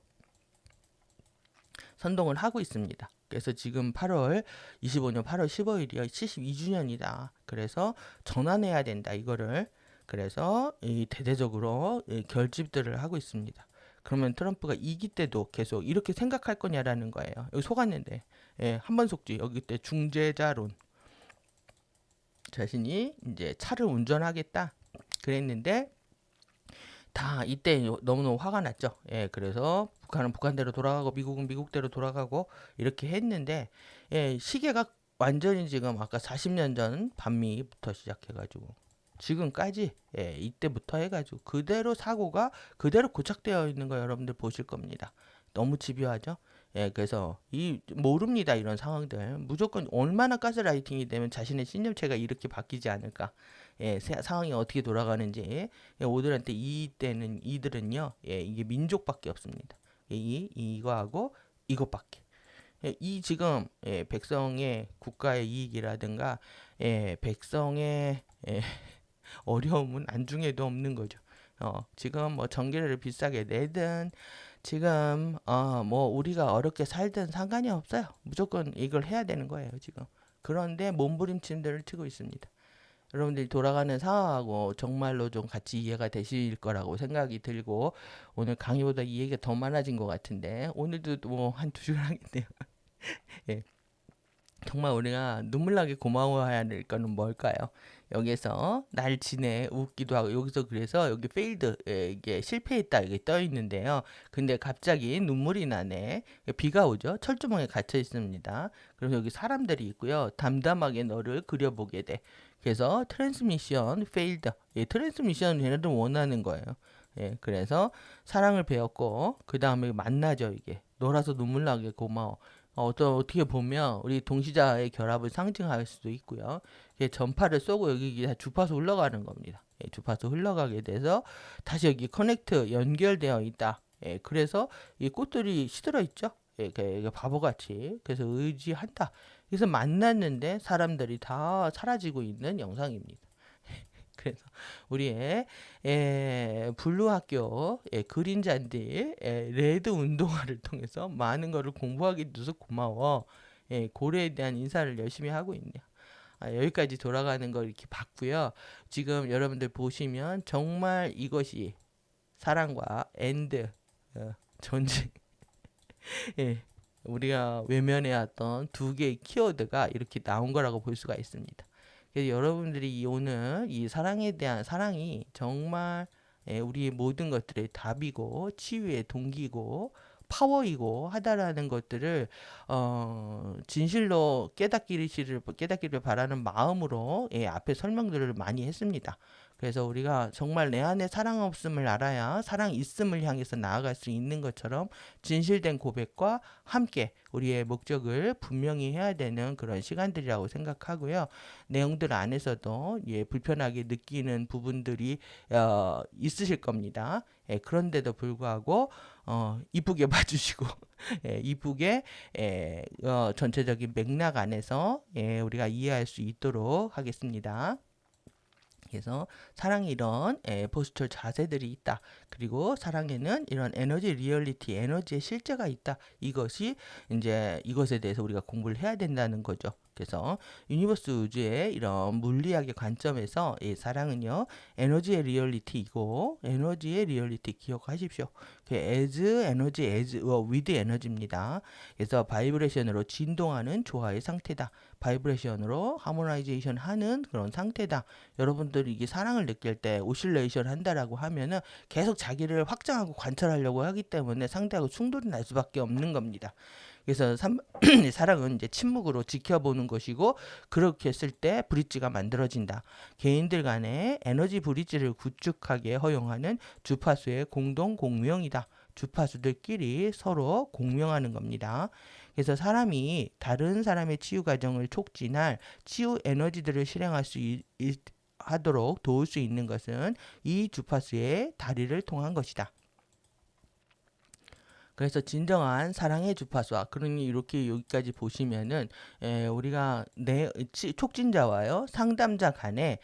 선동을 하고 있습니다. 그래서 지금 25년 8월 15일이요. 72주년이다. 그래서 전환해야 된다. 이거를. 그래서 대대적으로 결집들을 하고 있습니다. 그러면 트럼프가 이기 때도 계속 이렇게 생각할 거냐라는 거예요. 여기 속았는데. 한번 속지. 여기 때 중재자론. 자신이 이제 차를 운전하겠다. 그랬는데 다 이때 너무너무 화가 났죠. 그래서 북한은 북한대로 돌아가고 미국은 미국대로 돌아가고 이렇게 했는데 시계가 완전히 지금 아까 40년 전 반미부터 시작해가지고 지금까지 이때부터 해가지고 그대로 사고가 그대로 고착되어 있는 거 여러분들 보실 겁니다. 너무 집요하죠. 그래서 모릅니다 이런 상황들 무조건 얼마나 가스라이팅이 되면 자신의 신념체가 이렇게 바뀌지 않을까. 상황이 어떻게 돌아가는지 오들한테 이들은요 이게 민족밖에 없습니다. 이거하고 이것밖에. 이 지금 백성의 국가의 이익이라든가 백성의 어려움은 안중에도 없는 거죠. 지금 뭐 전기료를 비싸게 내든 지금 뭐 우리가 어렵게 살든 상관이 없어요. 무조건 이걸 해야 되는 거예요 지금. 그런데 몸부림침들을 치고 있습니다. 여러분들이 돌아가는 상황하고 정말로 좀 같이 이해가 되실 거라고 생각이 들고 오늘 강의보다 이 얘기가 더 많아진 것 같은데 오늘도 뭐 한 2시간 하겠네요. 예. 정말 우리가 눈물 나게 고마워해야 될 거는 뭘까요? 여기서 날 지내 웃기도 하고 여기서 그래서 여기 페일드 이게 실패했다 이게 떠 있는데요. 근데 갑자기 눈물이 나네. 비가 오죠. 철조망에 갇혀 있습니다. 그래서 여기 사람들이 있고요. 담담하게 너를 그려보게 돼. 그래서 트랜스미션 페일드. 예, 트랜스미션 얘네들 원하는 거예요. 예, 그래서 사랑을 배웠고 그 다음에 만나죠 이게. 너라서 눈물 나게 고마워. 어떻게 보면 우리 동시자의 결합을 상징할 수도 있고요. 이게 전파를 쏘고 여기 다 주파수 흘러가는 겁니다. 예, 주파수 흘러가게 돼서 다시 여기 커넥트 연결되어 있다. 예, 그래서 이 꽃들이 시들어 있죠. 예, 이게 바보같이. 그래서 의지한다. 그래서 만났는데 사람들이 다 사라지고 있는 영상입니다. 그래서 우리의 블루 학교 그린잔디 레드 운동화를 통해서 많은 거를 공부하게 돼서 고마워. 고래에 대한 인사를 열심히 하고 있네요. 여기까지 돌아가는 걸 이렇게 봤고요. 지금 여러분들 보시면 정말 이것이 사랑과 엔드 전쟁 예, 우리가 외면해왔던 두 개의 키워드가 이렇게 나온 거라고 볼 수가 있습니다. 그래서 여러분들이 오늘 이 사랑에 대한 사랑이 정말 우리의 모든 것들의 답이고 치유의 동기고 파워이고 하다라는 것들을 진실로 깨닫기를 바라는 마음으로 앞에 설명들을 많이 했습니다. 그래서 우리가 정말 내 안에 사랑 없음을 알아야 사랑 있음을 향해서 나아갈 수 있는 것처럼 진실된 고백과 함께 우리의 목적을 분명히 해야 되는 그런 시간들이라고 생각하고요. 내용들 안에서도 불편하게 느끼는 부분들이 있으실 겁니다. 그런데도 불구하고 이쁘게 봐주시고 이쁘게 전체적인 맥락 안에서 우리가 이해할 수 있도록 하겠습니다. 그래서 사랑에 이런 포스처 자세들이 있다. 그리고 사랑에는 이런 에너지 리얼리티, 에너지의 실제가 있다. 이것이 이제 이것에 대해서 우리가 공부를 해야 된다는 거죠. 그래서 유니버스 우주의 이런 물리학의 관점에서 이 사랑은요 에너지의 리얼리티이고 에너지의 리얼리티 기억하십시오. 그 as 에너지 as with 에너지입니다. 그래서 바이브레이션으로 진동하는 조화의 상태다. 바이브레이션으로 하모나이제이션 하는 그런 상태다. 여러분들이 이게 사랑을 느낄 때 오실레이션 한다라고 하면은 계속 자기를 확장하고 관찰하려고 하기 때문에 상대하고 충돌이 날 수밖에 없는 겁니다. 그래서 사랑은 이제 침묵으로 지켜보는 것이고 그렇게 했을 때 브릿지가 만들어진다. 개인들 간의 에너지 브릿지를 구축하게 허용하는 주파수의 공동 공명이다. 주파수들끼리 서로 공명하는 겁니다. 그래서 사람이 다른 사람의 치유 과정을 촉진할 치유 에너지들을 실행할 수 하도록 도울 수 있는 것은 이 주파수의 다리를 통한 것이다. 그래서 진정한 사랑의 주파수와 그러니 이렇게 여기까지 보시면은 우리가 촉진자와요 상담자 간에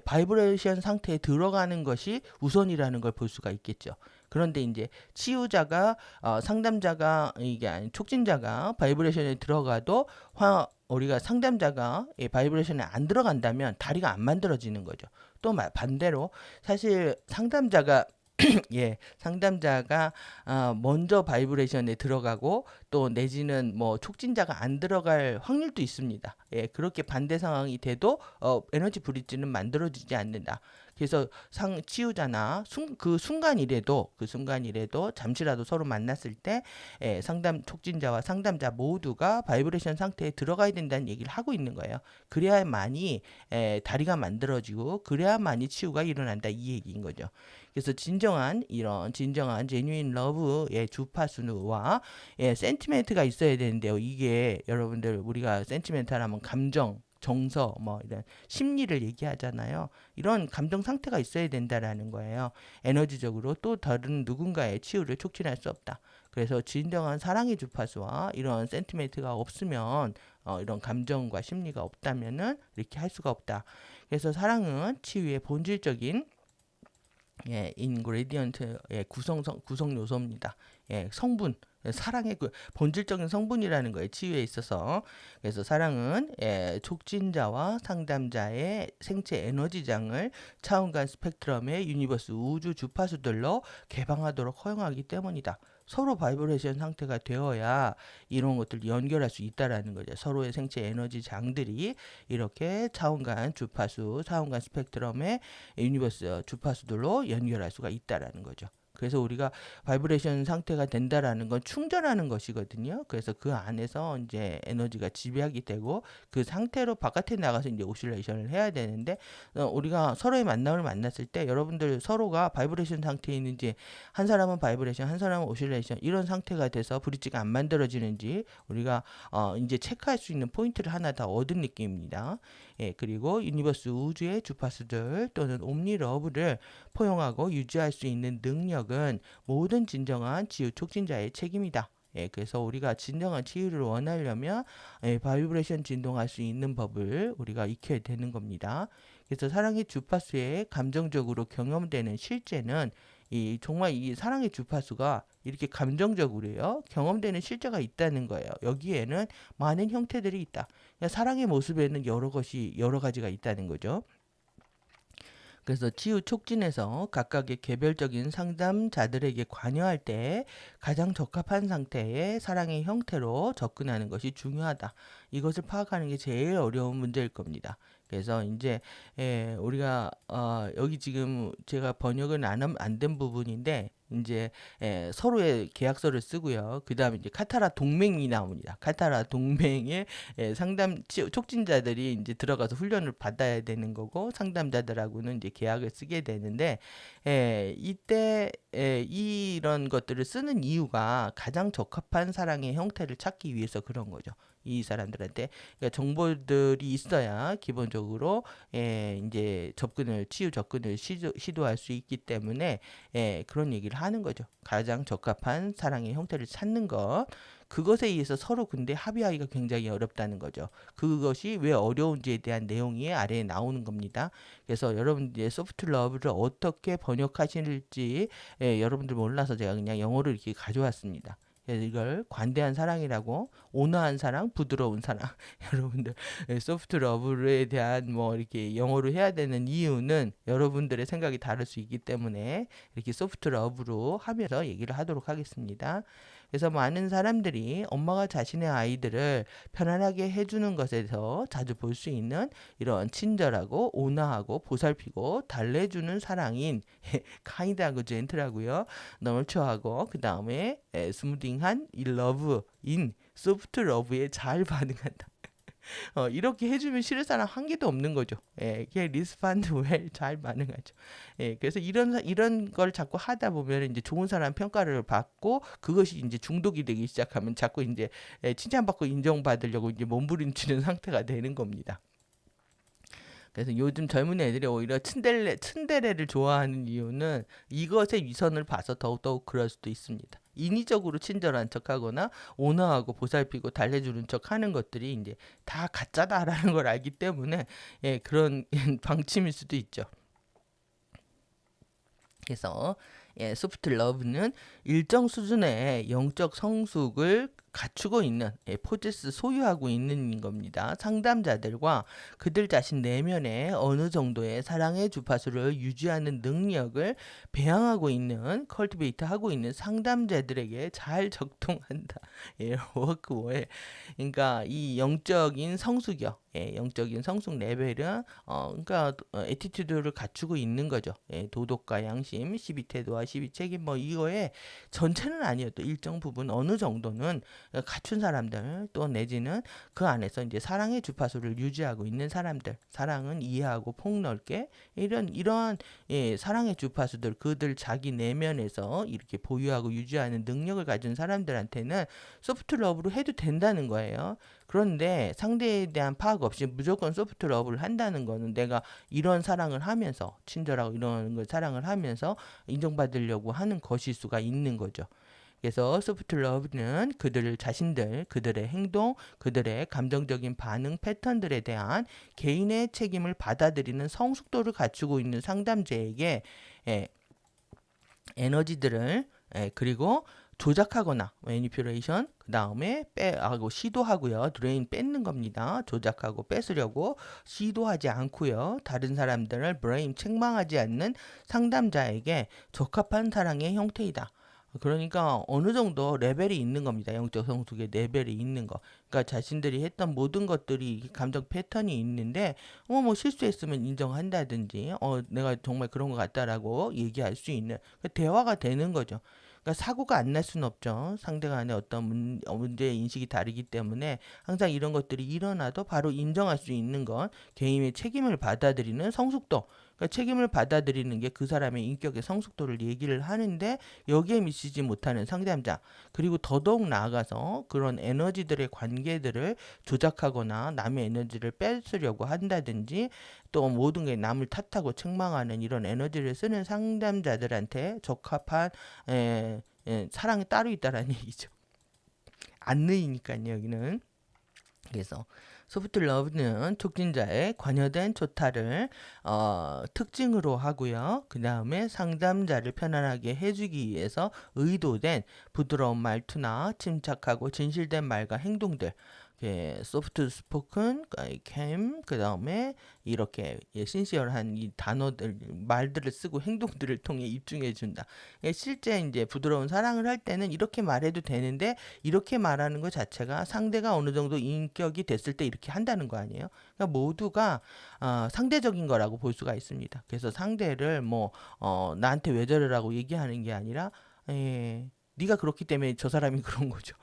바이브레이션 상태에 들어가는 것이 우선이라는 걸 볼 수가 있겠죠. 그런데 이제 치유자가 상담자가 이게 아닌 촉진자가 바이브레이션에 들어가도 우리가 상담자가 바이브레이션에 안 들어간다면 다리가 안 만들어지는 거죠. 또 반대로 사실 상담자가 상담자가 먼저 바이브레이션에 들어가고 또 내지는 뭐 촉진자가 안 들어갈 확률도 있습니다. 그렇게 반대 상황이 돼도 에너지 브릿지는 만들어지지 않는다. 그래서 치유자나 그 순간이라도 잠시라도 서로 만났을 때 상담 촉진자와 상담자 모두가 바이브레이션 상태에 들어가야 된다는 얘기를 하고 있는 거예요. 그래야만이 다리가 만들어지고 그래야만이 치유가 일어난다 이 얘기인 거죠. 그래서 진정한 제뉴인 러브의 주파수와 센티멘트가 있어야 되는데요. 이게 여러분들 우리가 센티멘트하면 감정, 정서, 뭐 이런 심리를 얘기하잖아요. 이런 감정 상태가 있어야 된다라는 거예요. 에너지적으로 또 다른 누군가의 치유를 촉진할 수 없다. 그래서 진정한 사랑의 주파수와 이런 센티멘트가 없으면 이런 감정과 심리가 없다면은 이렇게 할 수가 없다. 그래서 사랑은 치유의 본질적인 인그레디언트의 구성 요소입니다. 성분, 사랑의 그 본질적인 성분이라는 거예요. 치유에 있어서. 그래서 사랑은 촉진자와 상담자의 생체 에너지장을 차원간 스펙트럼의 유니버스 우주 주파수들로 개방하도록 허용하기 때문이다. 서로 바이브레이션 상태가 되어야 이런 것들을 연결할 수 있다라는 거죠. 서로의 생체 에너지 장들이 이렇게 차원간 주파수, 차원간 스펙트럼의 유니버스 주파수들로 연결할 수가 있다라는 거죠. 그래서 우리가 바이브레이션 상태가 된다라는 건 충전하는 것이거든요. 그래서 그 안에서 이제 에너지가 지배하게 되고 그 상태로 바깥에 나가서 이제 오실레이션을 해야 되는데 우리가 서로의 만남을 만났을 때 여러분들 서로가 바이브레이션 상태에 있는지 한 사람은 바이브레이션, 한 사람은 오실레이션 이런 상태가 돼서 브릿지가 안 만들어지는지 우리가 이제 체크할 수 있는 포인트를 하나 다 얻은 느낌입니다. 예, 그리고 유니버스 우주의 주파수들 또는 옴니 러브를 포용하고 유지할 수 있는 능력은 모든 진정한 치유 촉진자의 책임이다. 예, 그래서 우리가 진정한 치유를 원하려면 바이브레이션 진동할 수 있는 법을 우리가 익혀야 되는 겁니다. 그래서 사랑의 주파수에 감정적으로 경험되는 실제는 정말 이 사랑의 주파수가 이렇게 감정적으로요 경험되는 실제가 있다는 거예요. 여기에는 많은 형태들이 있다. 그러니까 사랑의 모습에는 여러 가지가 있다는 거죠. 그래서 치유 촉진에서 각각의 개별적인 상담자들에게 관여할 때 가장 적합한 상태의 사랑의 형태로 접근하는 것이 중요하다. 이것을 파악하는 게 제일 어려운 문제일 겁니다. 그래서 이제 우리가 여기 지금 제가 번역은 안 된 부분인데 이제 서로의 계약서를 쓰고요. 그 다음에 이제 카타라 동맹이 나옵니다. 카타라 동맹의 상담 촉진자들이 이제 들어가서 훈련을 받아야 되는 거고 상담자들하고는 이제 계약을 쓰게 되는데 이때 이런 것들을 쓰는 이유가 가장 적합한 사랑의 형태를 찾기 위해서 그런 거죠. 이 사람들한테 그러니까 정보들이 있어야 기본적으로 이제 치유 접근을 시도할 수 있기 때문에 그런 얘기를 하는 거죠. 가장 적합한 사랑의 형태를 찾는 것. 그것에 의해서 서로 근데 합의하기가 굉장히 어렵다는 거죠. 그것이 왜 어려운지에 대한 내용이 아래에 나오는 겁니다. 그래서 여러분들의 소프트 러브를 어떻게 번역하실지 여러분들 몰라서 제가 그냥 영어를 이렇게 가져왔습니다. 이걸 관대한 사랑이라고 온화한 사랑, 부드러운 사랑 여러분들 소프트 러브에 대한 뭐 이렇게 영어로 해야 되는 이유는 여러분들의 생각이 다를 수 있기 때문에 이렇게 소프트 러브로 하면서 얘기를 하도록 하겠습니다. 그래서 많은 사람들이 엄마가 자신의 아이들을 편안하게 해주는 것에서 자주 볼 수 있는 이런 친절하고 온화하고 보살피고 달래주는 사랑인 카인드하고 젠틀하고요. 너처하고 그 다음에 스무딩한 이 러브인 소프트 러브에 잘 반응한다. 이렇게 해주면 싫을 사람 한 개도 없는 거죠. 그냥 리스판드 웰 잘 반응하죠. 그래서 이런 걸 자꾸 하다 보면 이제 좋은 사람 평가를 받고 그것이 이제 중독이 되기 시작하면 자꾸 이제 칭찬받고 인정받으려고 이제 몸부림치는 상태가 되는 겁니다. 그래서 요즘 젊은 애들이 오히려 츤데레를 좋아하는 이유는 이것의 위선을 봐서 더욱더욱 그럴 수도 있습니다. 인위적으로 친절한 척하거나 온화하고 보살피고 달래주는 척하는 것들이 이제 다 가짜다라는 걸 알기 때문에 그런 방침일 수도 있죠. 그래서 소프트 러브는 일정 수준의 영적 성숙을 갖추고 있는 포제스 소유하고 있는 겁니다. 상담자들과 그들 자신 내면에 어느 정도의 사랑의 주파수를 유지하는 능력을 배양하고 있는 컬티베이트하고 있는 상담자들에게 잘 적동한다. 워크웨어. 그러니까 이 영적인 성숙이요. 영적인 성숙 레벨은 그러니까 에티튜드를 갖추고 있는 거죠. 도덕과 양심, 시비태도와 시비책임 뭐 이거에 전체는 아니어도 일정 부분 어느 정도는 갖춘 사람들 또 내지는 그 안에서 이제 사랑의 주파수를 유지하고 있는 사람들, 사랑은 이해하고 폭넓게 이러한 사랑의 주파수들 그들 자기 내면에서 이렇게 보유하고 유지하는 능력을 가진 사람들한테는 소프트 러브로 해도 된다는 거예요. 그런데 상대에 대한 파악 없이 무조건 소프트 러브를 한다는 거는 내가 이런 사랑을 하면서 친절하고 이런 걸 사랑을 하면서 인정받으려고 하는 것일 수가 있는 거죠. 그래서 소프트 러브는 그들 자신들, 그들의 행동, 그들의 감정적인 반응 패턴들에 대한 개인의 책임을 받아들이는 성숙도를 갖추고 있는 상담자에게 에너지들을 그리고 조작하거나 manipulation 그 다음에 빼하고 시도하고요. drain 뺏는 겁니다. 조작하고 뺏으려고 시도하지 않고요. 다른 사람들을 blame 책망하지 않는 상담자에게 적합한 사랑의 형태이다. 그러니까 어느 정도 레벨이 있는 겁니다. 영적 성숙의 레벨이 있는 거. 그러니까 자신들이 했던 모든 것들이 감정 패턴이 있는데 뭐 실수했으면 인정한다든지 내가 정말 그런 것 같다라고 얘기할 수 있는 대화가 되는 거죠. 그러니까 사고가 안 날 수는 없죠. 상대 간의 어떤 문제 인식이 다르기 때문에 항상 이런 것들이 일어나도 바로 인정할 수 있는 건 개인의 책임을 받아들이는 성숙도. 그러니까 책임을 받아들이는 게 그 사람의 인격의 성숙도를 얘기를 하는데 여기에 미치지 못하는 상담자 그리고 더더욱 나아가서 그런 에너지들의 관계들을 조작하거나 남의 에너지를 뺏으려고 한다든지 또 모든 게 남을 탓하고 책망하는 이런 에너지를 쓰는 상담자들한테 적합한 사랑이 따로 있다라는 얘기죠. 안느이니까요 여기는. 그래서 소프트 러브는 촉진자의 관여된 조타를 특징으로 하고요. 그 다음에 상담자를 편안하게 해주기 위해서 의도된 부드러운 말투나 침착하고 진실된 말과 행동들 소프트 스포큰, 캠, 그 다음에 이렇게 신시얼한 이 단어들, 말들을 쓰고 행동들을 통해 입증해 준다. 실제 이제 부드러운 사랑을 할 때는 이렇게 말해도 되는데 이렇게 말하는 것 자체가 상대가 어느 정도 인격이 됐을 때 이렇게 한다는 거 아니에요? 그러니까 모두가 상대적인 거라고 볼 수가 있습니다. 그래서 상대를 나한테 왜 저러라고 얘기하는 게 아니라 네가 그렇기 때문에 저 사람이 그런 거죠.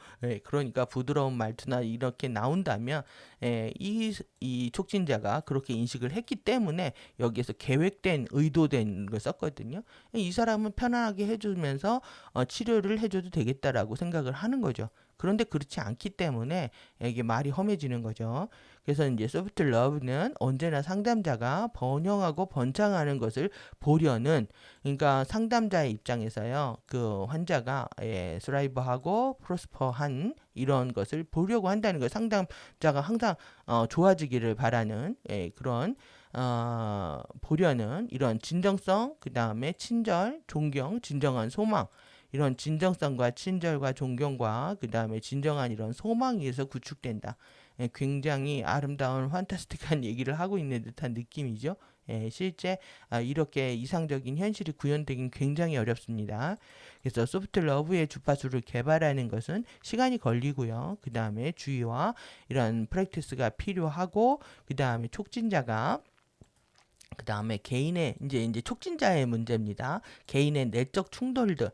그러니까 부드러운 말투나 이렇게 나온다면 이 촉진자가 그렇게 인식을 했기 때문에 여기에서 계획된 의도된 걸 썼거든요. 이 사람은 편안하게 해주면서 치료를 해줘도 되겠다라고 생각을 하는 거죠. 그런데 그렇지 않기 때문에 이게 말이 험해지는 거죠. 그래서 이제 소프트 러브는 언제나 상담자가 번영하고 번창하는 것을 보려는 그러니까 상담자의 입장에서요. 그 환자가 스라이브하고 프로스퍼한 이런 것을 보려고 한다는 거예요. 상담자가 항상 좋아지기를 바라는 그런 보려는 이런 진정성, 그 다음에 친절, 존경, 진정한 소망 이런 진정성과 친절과 존경과 그 다음에 진정한 이런 소망에 의해서 구축된다. 굉장히 아름다운 판타스틱한 얘기를 하고 있는 듯한 느낌이죠. 실제 이렇게 이상적인 현실이 구현되긴 굉장히 어렵습니다. 그래서 소프트 러브의 주파수를 개발하는 것은 시간이 걸리고요. 그 다음에 주의와 이런 프랙티스가 필요하고 그 다음에 촉진자가 그 다음에 개인의 이제 촉진자의 문제입니다. 개인의 내적 충돌들,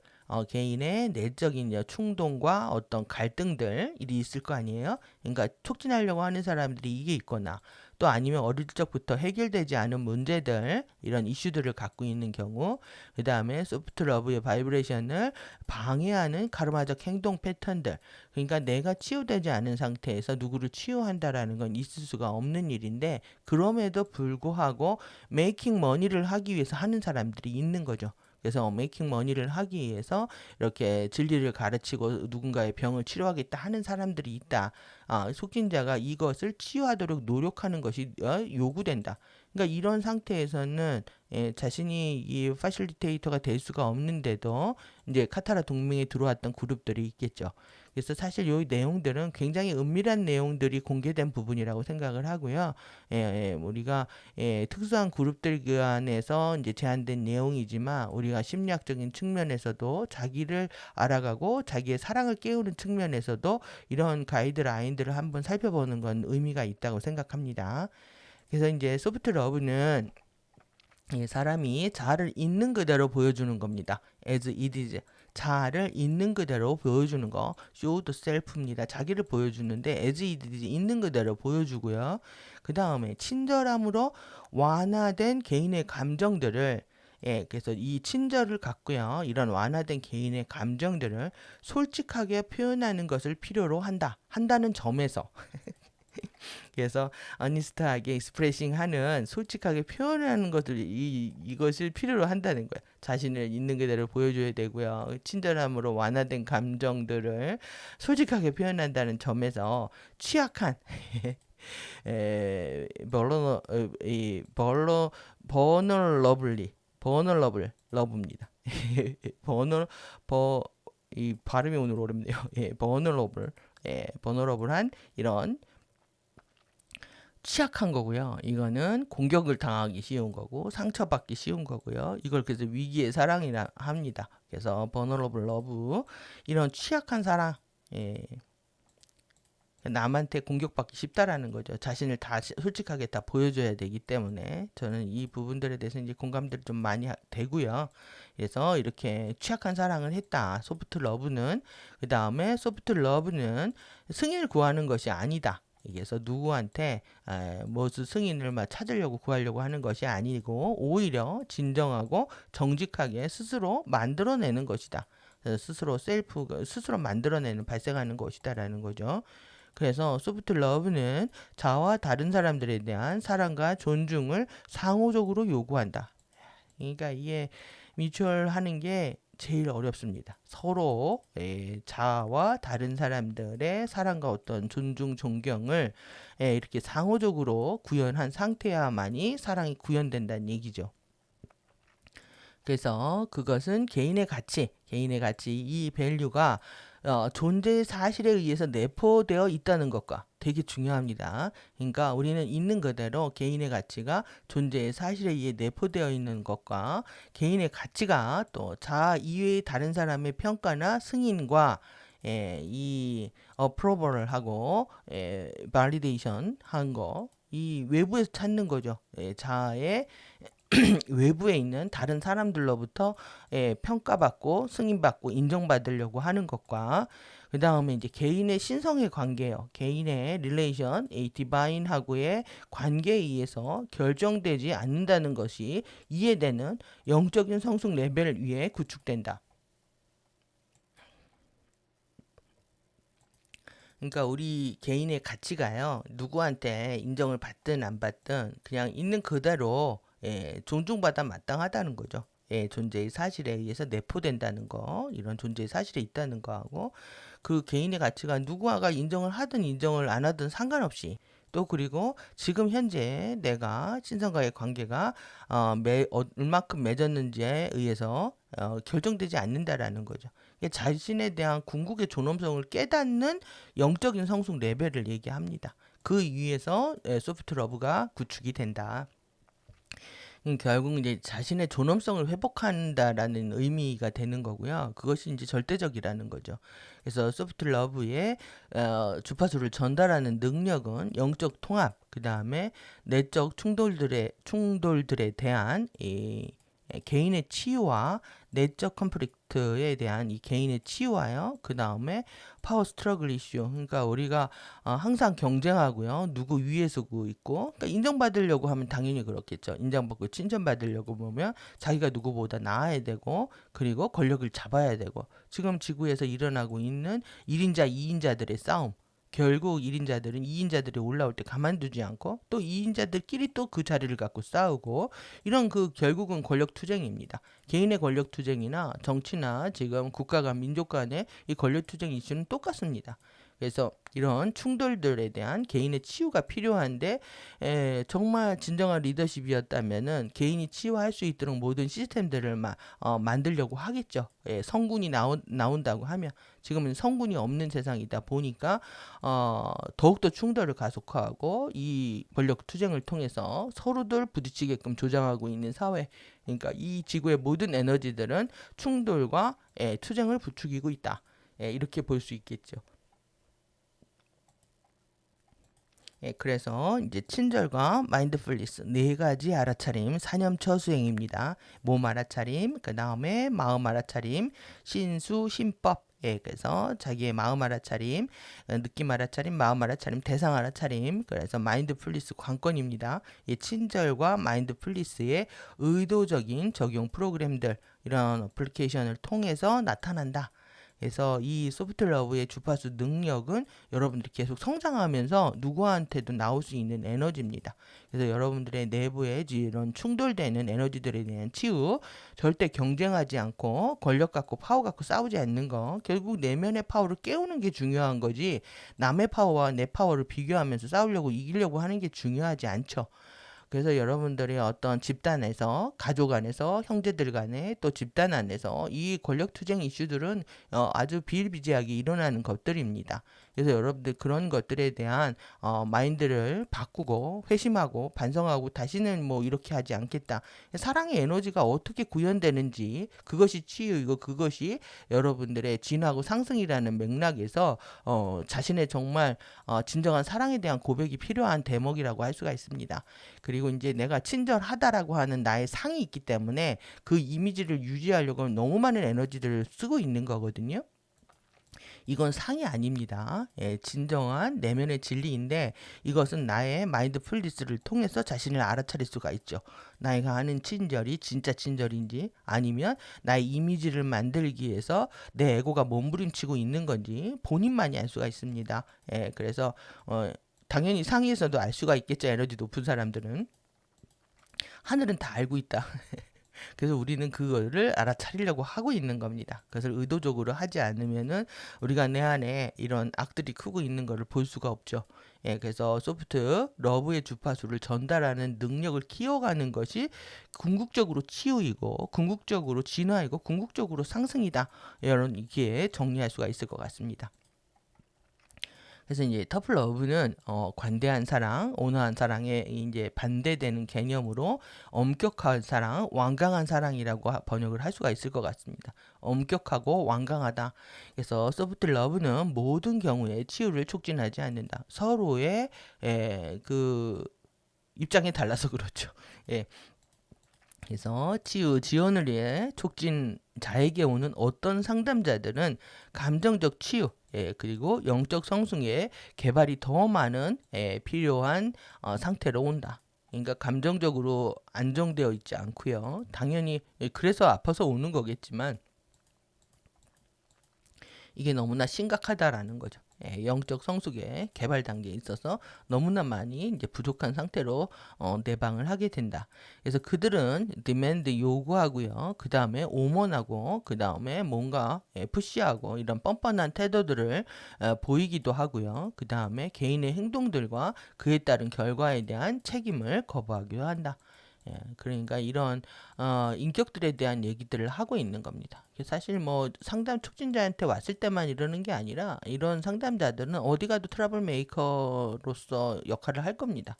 개인의 내적인 충동과 어떤 갈등들이 있을 거 아니에요. 그러니까 촉진하려고 하는 사람들이 이게 있거나 또 아니면 어릴 적부터 해결되지 않은 문제들 이런 이슈들을 갖고 있는 경우 그 다음에 소프트 러브의 바이브레이션을 방해하는 카르마적 행동 패턴들 그러니까 내가 치유되지 않은 상태에서 누구를 치유한다라는 건 있을 수가 없는 일인데 그럼에도 불구하고 메이킹 머니를 하기 위해서 하는 사람들이 있는 거죠. 그래서 메이킹 머니를 하기 위해서 이렇게 진리를 가르치고 누군가의 병을 치료하겠다 하는 사람들이 있다. 속진자가 이것을 치유하도록 노력하는 것이 요구된다. 그러니까 이런 상태에서는 자신이 이 파실리테이터가 될 수가 없는데도 이제 카타라 동맹에 들어왔던 그룹들이 있겠죠. 그래서 사실 이 내용들은 굉장히 은밀한 내용들이 공개된 부분이라고 생각을 하고요. 우리가 특수한 그룹들 안에서 이제 제한된 내용이지만 우리가 심리학적인 측면에서도 자기를 알아가고 자기의 사랑을 깨우는 측면에서도 이런 가이드라인들을 한번 살펴보는 건 의미가 있다고 생각합니다. 그래서 이제 소프트 러브는 사람이 자아를 있는 그대로 보여주는 겁니다. as it is. 자아를 있는 그대로 보여주는 거. show the self입니다. 자기를 보여주는데 as it is 있는 그대로 보여주고요. 그 다음에 친절함으로 완화된 개인의 감정들을 그래서 이 친절을 갖고요. 이런 완화된 개인의 감정들을 솔직하게 표현하는 것을 필요로 한다는 점에서 그래서 어니스트하게 익스프레싱하는 솔직하게 표현하는 것들 이것을 필요로 한다는 거예요. 자신을 있는 그대로 보여줘야 되고요. 친절함으로 완화된 감정들을 솔직하게 표현한다는 점에서 취약한 버널러블 러브입니다. 버널 이 발음이 오늘 어렵네요. 예, vulnerable, vulnerable한 이런 취약한 거고요. 이거는 공격을 당하기 쉬운 거고 상처받기 쉬운 거고요. 이걸 그래서 위기의 사랑이라 합니다. 그래서 vulnerable love 이런 취약한 사랑, 예, 남한테 공격받기 쉽다라는 거죠. 자신을 다 솔직하게 다 보여줘야 되기 때문에 저는 이 부분들에 대해서 이제 공감들이 좀 많이 되고요. 그래서 이렇게 취약한 사랑을 했다. 소프트 러브는 그 다음에 소프트 러브는 승인을 구하는 것이 아니다. 그래서 누구한테 무슨 승인을 막 찾으려고 구하려고 하는 것이 아니고 오히려 진정하고 정직하게 스스로 만들어내는 것이다. 스스로 스스로 만들어내는 발생하는 것이다라는 거죠. 그래서 소프트 러브는 자아와 다른 사람들에 대한 사랑과 존중을 상호적으로 요구한다. 그러니까 이게 뮤추얼 하는 게 제일 어렵습니다. 서로 자아와 다른 사람들의 사랑과 어떤 존중, 존경을 이렇게 상호적으로 구현한 상태야만이 사랑이 구현된다는 얘기죠. 그래서 그것은 개인의 가치, 이 밸류가 존재의 사실에 의해서 내포되어 있다는 것과 되게 중요합니다. 그러니까 우리는 있는 그대로 개인의 가치가 존재의 사실에 의해 내포되어 있는 것과 개인의 가치가 또 자아 이외의 다른 사람의 평가나 승인과 이 approval을 하고 validation 한 거, 이 외부에서 찾는 거죠. 자아의 외부에 있는 다른 사람들로부터 평가받고 승인받고 인정받으려고 하는 것과 그 다음에 이제 개인의 신성의 관계요. 개인의 릴레이션, 이 디바인하고의 관계에 의해서 결정되지 않는다는 것이 이해되는 영적인 성숙 레벨 위에 구축된다. 그러니까 우리 개인의 가치가요. 누구한테 인정을 받든 안 받든 그냥 있는 그대로 존중받아 마땅하다는 거죠. 존재의 사실에 의해서 내포된다는 거, 이런 존재의 사실에 있다는 거하고 그 개인의 가치가 누구와가 인정을 하든 인정을 안 하든 상관없이 또 그리고 지금 현재 내가 신성과의 관계가 얼마큼 맺었는지에 의해서 결정되지 않는다라는 거죠. 자신에 대한 궁극의 존엄성을 깨닫는 영적인 성숙 레벨을 얘기합니다. 그 위에서 소프트 러브가 구축이 된다. 결국 이제 자신의 존엄성을 회복한다라는 의미가 되는 거고요. 그것이 이제 절대적이라는 거죠. 그래서 소프트 러브의 주파수를 전달하는 능력은 영적 통합, 그 다음에 내적 충돌들에 대한 이 개인의 치유와 내적 컨플릭트에 대한 이 개인의 치유와요. 그 다음에 파워 스트러글 이슈. 그러니까 우리가 항상 경쟁하고요. 누구 위에 서고 있고, 그러니까 인정받으려고 하면 당연히 그렇겠죠. 인정받고 칭찬받으려고 보면 자기가 누구보다 나아야 되고, 그리고 권력을 잡아야 되고, 지금 지구에서 일어나고 있는 1인자, 2인자들의 싸움. 결국 1인자들은 2인자들이 올라올 때 가만두지 않고 또 2인자들끼리 또 그 자리를 갖고 싸우고 이런 그 결국은 권력 투쟁입니다. 개인의 권력 투쟁이나 정치나 지금 국가 간 민족 간의 이 권력 투쟁 이슈는 똑같습니다. 그래서 이런 충돌들에 대한 개인의 치유가 필요한데 정말 진정한 리더십이었다면은 개인이 치유할 수 있도록 모든 시스템들을 만들려고 하겠죠. 성군이 나온다고 하면 지금은 성군이 없는 세상이다 보니까 더욱더 충돌을 가속화하고 이 권력 투쟁을 통해서 서로들 부딪히게끔 조장하고 있는 사회. 그러니까 이 지구의 모든 에너지들은 충돌과 투쟁을 부추기고 있다. 이렇게 볼 수 있겠죠. 그래서 이제 친절과 마인드풀리스 네 가지 알아차림 사념처 수행입니다. 몸 알아차림, 그 다음에 마음 알아차림, 신수, 신법. 그래서 자기의 마음 알아차림, 느낌 알아차림, 마음 알아차림, 대상 알아차림. 그래서 마인드풀리스 관건입니다. 이 친절과 마인드풀리스의 의도적인 적용 프로그램들 이런 어플리케이션을 통해서 나타난다. 그래서 이 소프트 러브의 주파수 능력은 여러분들이 계속 성장하면서 누구한테도 나올 수 있는 에너지입니다. 그래서 여러분들의 내부에 이런 충돌되는 에너지들에 대한 치유, 절대 경쟁하지 않고 권력 갖고 파워 갖고 싸우지 않는 거, 결국 내면의 파워를 깨우는 게 중요한 거지 남의 파워와 내 파워를 비교하면서 싸우려고 이기려고 하는 게 중요하지 않죠. 그래서 여러분들이 어떤 집단에서, 가족 안에서, 형제들 간에, 또 집단 안에서 이 권력 투쟁 이슈들은 아주 비일비재하게 일어나는 것들입니다. 그래서 여러분들 그런 것들에 대한 마인드를 바꾸고 회심하고 반성하고 다시는 뭐 이렇게 하지 않겠다. 사랑의 에너지가 어떻게 구현되는지, 그것이 치유이고 그것이 여러분들의 진화고 상승이라는 맥락에서 자신의 정말 진정한 사랑에 대한 고백이 필요한 대목이라고 할 수가 있습니다. 그리고 이제 내가 친절하다라고 하는 나의 상이 있기 때문에 그 이미지를 유지하려고 너무 많은 에너지들을 쓰고 있는 거거든요. 이건 상이 아닙니다. 예, 진정한 내면의 진리인데 이것은 나의 마인드풀니스를 통해서 자신을 알아차릴 수가 있죠. 나이가 하는 친절이 진짜 친절인지, 아니면 나의 이미지를 만들기 위해서 내 에고가 몸부림치고 있는 건지 본인만이 알 수가 있습니다. 예, 그래서 당연히 상위에서도 알 수가 있겠죠. 에너지 높은 사람들은. 하늘은 다 알고 있다. 그래서 우리는 그거를 알아차리려고 하고 있는 겁니다. 그것을 의도적으로 하지 않으면은 우리가 내 안에 이런 악들이 크고 있는 것을 볼 수가 없죠. 예, 그래서 소프트 러브의 주파수를 전달하는 능력을 키워가는 것이 궁극적으로 치유이고, 궁극적으로 진화이고, 궁극적으로 상승이다. 이런 이게 정리할 수가 있을 것 같습니다. 그래서 이제 터플 러브는 관대한 사랑, 온화한 사랑에 이제 반대되는 개념으로 엄격한 사랑, 완강한 사랑이라고 번역을 할 수가 있을 것 같습니다. 엄격하고 완강하다. 그래서 소프트 러브는 모든 경우에 치유를 촉진하지 않는다. 서로의 그 입장이 달라서 그렇죠. 예. 그래서 치유 지원을 위해 촉진자에게 오는 어떤 상담자들은 감정적 치유, 그리고 영적 성숙의 개발이 더 많은 필요한 상태로 온다. 그러니까 감정적으로 안정되어 있지 않고요. 당연히 그래서 아파서 오는 거겠지만 이게 너무나 심각하다라는 거죠. 영적 성숙의 개발 단계에 있어서 너무나 많이 이제 부족한 상태로 내방을 하게 된다. 그래서 그들은 디맨드 요구하고요. 그 다음에 오먼하고, 그 다음에 뭔가 푸시하고 이런 뻔뻔한 태도들을 보이기도 하고요. 그 다음에 개인의 행동들과 그에 따른 결과에 대한 책임을 거부하기도 한다. 그러니까 이런 인격들에 대한 얘기들을 하고 있는 겁니다. 사실 뭐 상담 촉진자한테 왔을 때만 이러는 게 아니라 이런 상담자들은 어디 가도 트러블 메이커로서 역할을 할 겁니다.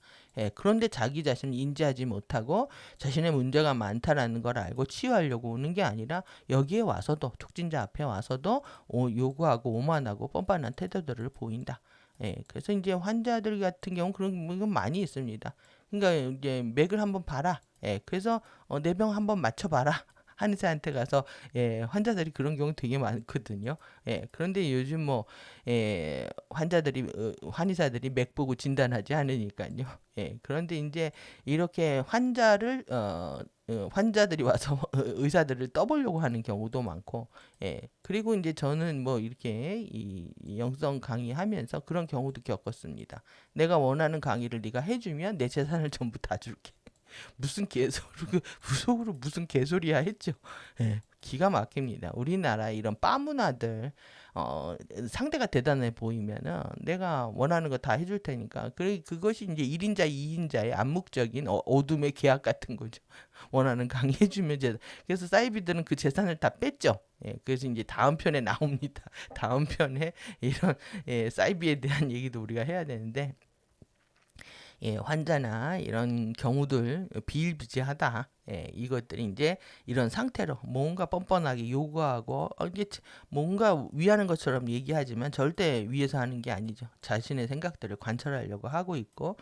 그런데 자기 자신을 인지하지 못하고 자신의 문제가 많다라는 걸 알고 치유하려고 오는 게 아니라 여기에 와서도, 촉진자 앞에 와서도 요구하고 오만하고 뻔뻔한 태도들을 보인다. 그래서 이제 환자들 같은 경우 그런 건 많이 있습니다. 그러니까 이제 맥을 한번 봐라. 그래서 내 병 한번 맞춰봐라. 한의사한테 가서 환자들이 그런 경우 되게 많거든요. 그런데 요즘 뭐 환자들이 한의사들이 맥 보고 진단하지 않으니까요. 그런데 이제 이렇게 환자들이 와서 의사들을 떠보려고 하는 경우도 많고, 그리고 이제 저는 뭐 이렇게 이 영성 강의하면서 그런 경우도 겪었습니다. 내가 원하는 강의를 네가 해주면 내 재산을 전부 다 줄게. 무슨 개소리, 속으로 무슨 개소리야 했죠. 기가 막힙니다. 우리나라 이런 빠문화들, 상대가 대단해 보이면은 내가 원하는 거 다 해줄 테니까. 그것이 이제 1인자, 2인자의 암묵적인 어둠의 계약 같은 거죠. 원하는 강의 해주면 그래서 사이비들은 그 재산을 다 뺐죠. 그래서 이제 다음 편에 나옵니다. 다음 편에 이런 사이비에 대한 얘기도 우리가 해야 되는데, 환자나 이런 경우들 비일비재하다. 이것들이 이제 이런 상태로 뭔가 뻔뻔하게 요구하고 이게 뭔가 위하는 것처럼 얘기하지만 절대 위에서 하는 게 아니죠. 자신의 생각들을 관찰하려고 하고 있고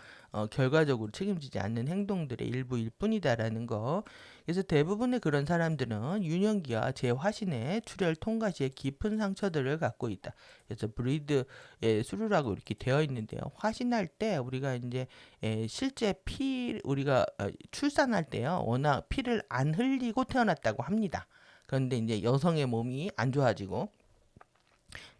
결과적으로 책임지지 않는 행동들의 일부일 뿐이다라는 거. 그래서 대부분의 그런 사람들은 유년기와 재화신의 출혈 통과 시에 깊은 상처들을 갖고 있다. 그래서 브리드의 수루라고 이렇게 되어 있는데요. 화신할 때 우리가 이제 실제 우리가 출산할 때요, 워낙 피를 안 흘리고 태어났다고 합니다. 그런데 이제 여성의 몸이 안 좋아지고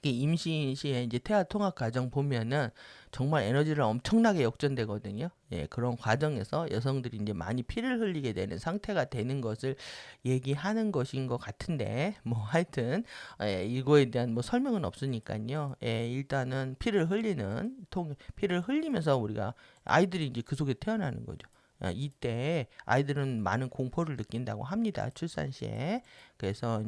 임신 시에 이제 태아 통합 과정 보면은 정말 에너지를 엄청나게 역전되거든요. 그런 과정에서 여성들이 이제 많이 피를 흘리게 되는 상태가 되는 것을 얘기하는 것인 것 같은데, 뭐 하여튼 이거에 대한 뭐 설명은 없으니까요. 일단은 피를 흘리면서 우리가 아이들이 이제 그 속에 태어나는 거죠. 이때 아이들은 많은 공포를 느낀다고 합니다. 출산 시에. 그래서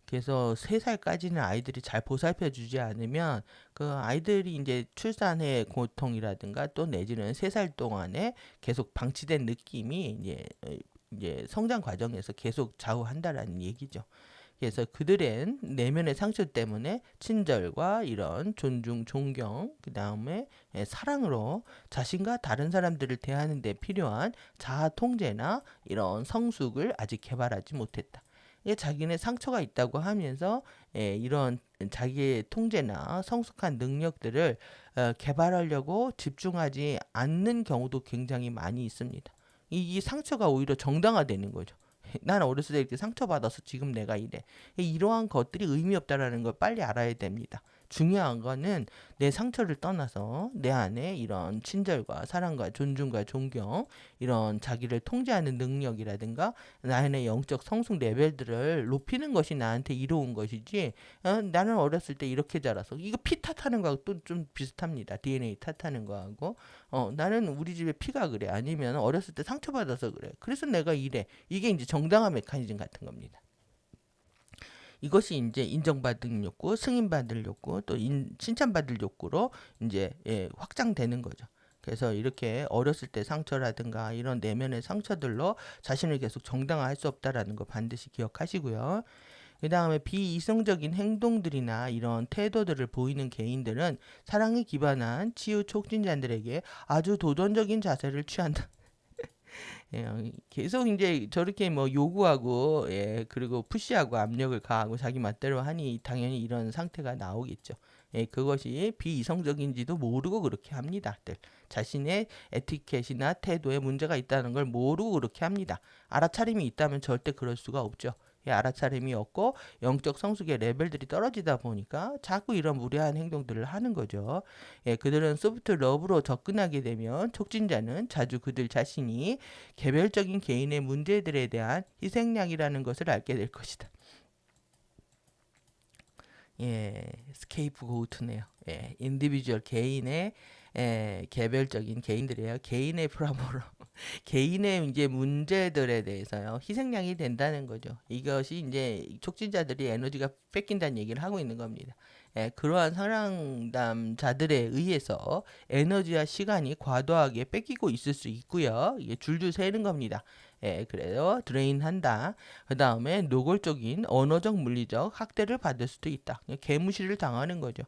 3살까지는 아이들이 잘 보살펴 주지 않으면 그 아이들이 이제 출산의 고통이라든가 또 내지는 3살 동안에 계속 방치된 느낌이 이제 성장 과정에서 계속 좌우한다라는 얘기죠. 그래서 그들의 내면의 상처 때문에 친절과 이런 존중, 존경, 그 다음에 사랑으로 자신과 다른 사람들을 대하는 데 필요한 자아 통제나 이런 성숙을 아직 개발하지 못했다. 자기네 상처가 있다고 하면서 이런 자기의 통제나 성숙한 능력들을 개발하려고 집중하지 않는 경우도 굉장히 많이 있습니다. 이 상처가 오히려 정당화되는 거죠. 난 어렸을 때 이렇게 상처받아서 지금 내가 이래. 이러한 것들이 의미 없다라는 걸 빨리 알아야 됩니다. 중요한 거는 내 상처를 떠나서 내 안에 이런 친절과 사랑과 존중과 존경, 이런 자기를 통제하는 능력이라든가 나의 영적 성숙 레벨들을 높이는 것이 나한테 이로운 것이지, 나는 어렸을 때 이렇게 자라서 이거 피 탓하는 거하고 또 좀 비슷합니다. DNA 탓하는 거하고 나는 우리 집에 피가 그래, 아니면 어렸을 때 상처받아서 그래, 그래서 내가 이래. 이게 이제 정당화 메커니즘 같은 겁니다. 이것이 이제 인정받은 욕구, 승인받을 욕구, 또 칭찬받을 욕구로 이제 확장되는 거죠. 그래서 이렇게 어렸을 때 상처라든가 이런 내면의 상처들로 자신을 계속 정당화할 수 없다라는 거 반드시 기억하시고요. 그 다음에 비이성적인 행동들이나 이런 태도들을 보이는 개인들은 사랑에 기반한 치유 촉진자들에게 아주 도전적인 자세를 취한다. 계속 이제 저렇게 뭐 요구하고, 그리고 푸시하고 압력을 가하고 자기 맛대로 하니 당연히 이런 상태가 나오겠죠. 그것이 비이성적인지도 모르고 그렇게 합니다. 자신의 에티켓이나 태도에 문제가 있다는 걸 모르고 그렇게 합니다. 알아차림이 있다면 절대 그럴 수가 없죠. 알아차림이 없고 영적 성숙의 레벨들이 떨어지다 보니까 자꾸 이런 무례한 행동들을 하는 거죠. 그들은 소프트 러브로 접근하게 되면 촉진자는 자주 그들 자신이 개별적인 개인의 문제들에 대한 희생양이라는 것을 알게 될 것이다. 스케이프고우트네요. 인디비주얼 개인의 개별적인 개인들이에요. 개인의 프라모로 개인의 이제 문제들에 대해서요 희생양이 된다는 거죠. 이것이 이제 촉진자들이 에너지가 뺏긴다는 얘기를 하고 있는 겁니다. 그러한 상담자들에 의해서 에너지와 시간이 과도하게 뺏기고 있을 수 있고요. 이게 줄줄 새는 겁니다. 그래서 드레인한다. 그 다음에 노골적인 언어적 물리적 학대를 받을 수도 있다. 개무시를 당하는 거죠.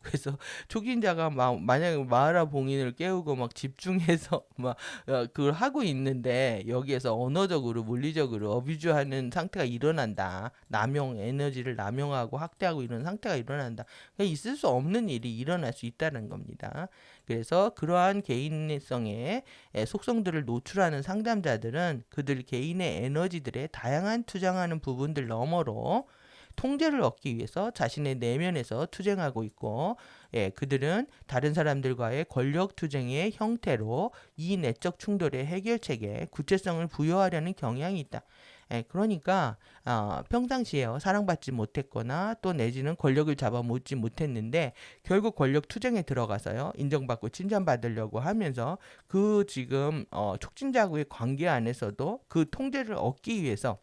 그래서 촉진자가 만약에 마하라 봉인을 깨우고 막 집중해서 막 그걸 하고 있는데 여기에서 언어적으로 물리적으로 어뷰즈하는 상태가 일어난다. 남용 에너지를 남용하고 학대하고 이런 상태가 일어난다. 있을 수 없는 일이 일어날 수 있다는 겁니다. 그래서 그러한 개인성의 속성들을 노출하는 상담자들은 그들 개인의 에너지들에 다양한 투쟁하는 부분들 너머로 통제를 얻기 위해서 자신의 내면에서 투쟁하고 있고, 그들은 다른 사람들과의 권력 투쟁의 형태로 이 내적 충돌의 해결책에 구체성을 부여하려는 경향이 있다. 그러니까 평상시에 사랑받지 못했거나 또 내지는 권력을 잡아먹지 못했는데 결국 권력 투쟁에 들어가서요 인정받고 칭찬받으려고 하면서 그 지금 촉진자하고의 관계 안에서도 그 통제를 얻기 위해서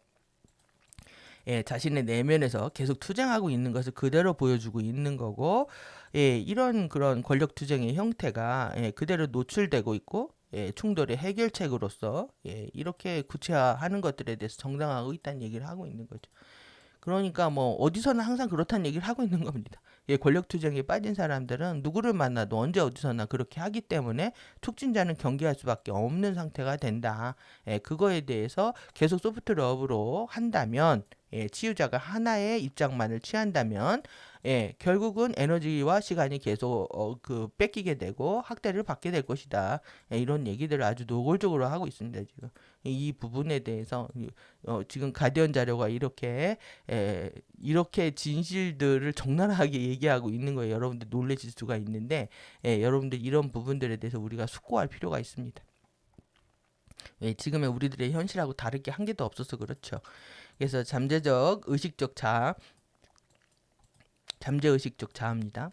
자신의 내면에서 계속 투쟁하고 있는 것을 그대로 보여주고 있는 거고, 이런 그런 권력 투쟁의 형태가 그대로 노출되고 있고, 충돌의 해결책으로서 이렇게 구체화하는 것들에 대해서 정당화하고 있다는 얘기를 하고 있는 거죠. 그러니까 뭐 어디서나 항상 그렇다는 얘기를 하고 있는 겁니다. 권력 투쟁에 빠진 사람들은 누구를 만나도 언제 어디서나 그렇게 하기 때문에 촉진자는 경계할 수밖에 없는 상태가 된다. 그거에 대해서 계속 소프트 러브로 한다면, 치유자가 하나의 입장만을 취한다면 결국은 에너지와 시간이 계속 뺏기게 되고 학대를 받게 될 것이다. 이런 얘기들을 아주 노골적으로 하고 있습니다. 지금 이 부분에 대해서 지금 가디언 자료가 이렇게 진실들을 적나라하게 얘기하고 있는 거예요. 여러분들 놀라실 수가 있는데 여러분들 이런 부분들에 대해서 우리가 숙고할 필요가 있습니다. 지금의 우리들의 현실하고 다를 게 한 개도 없어서 그렇죠. 그래서 잠재의식적 자아입니다.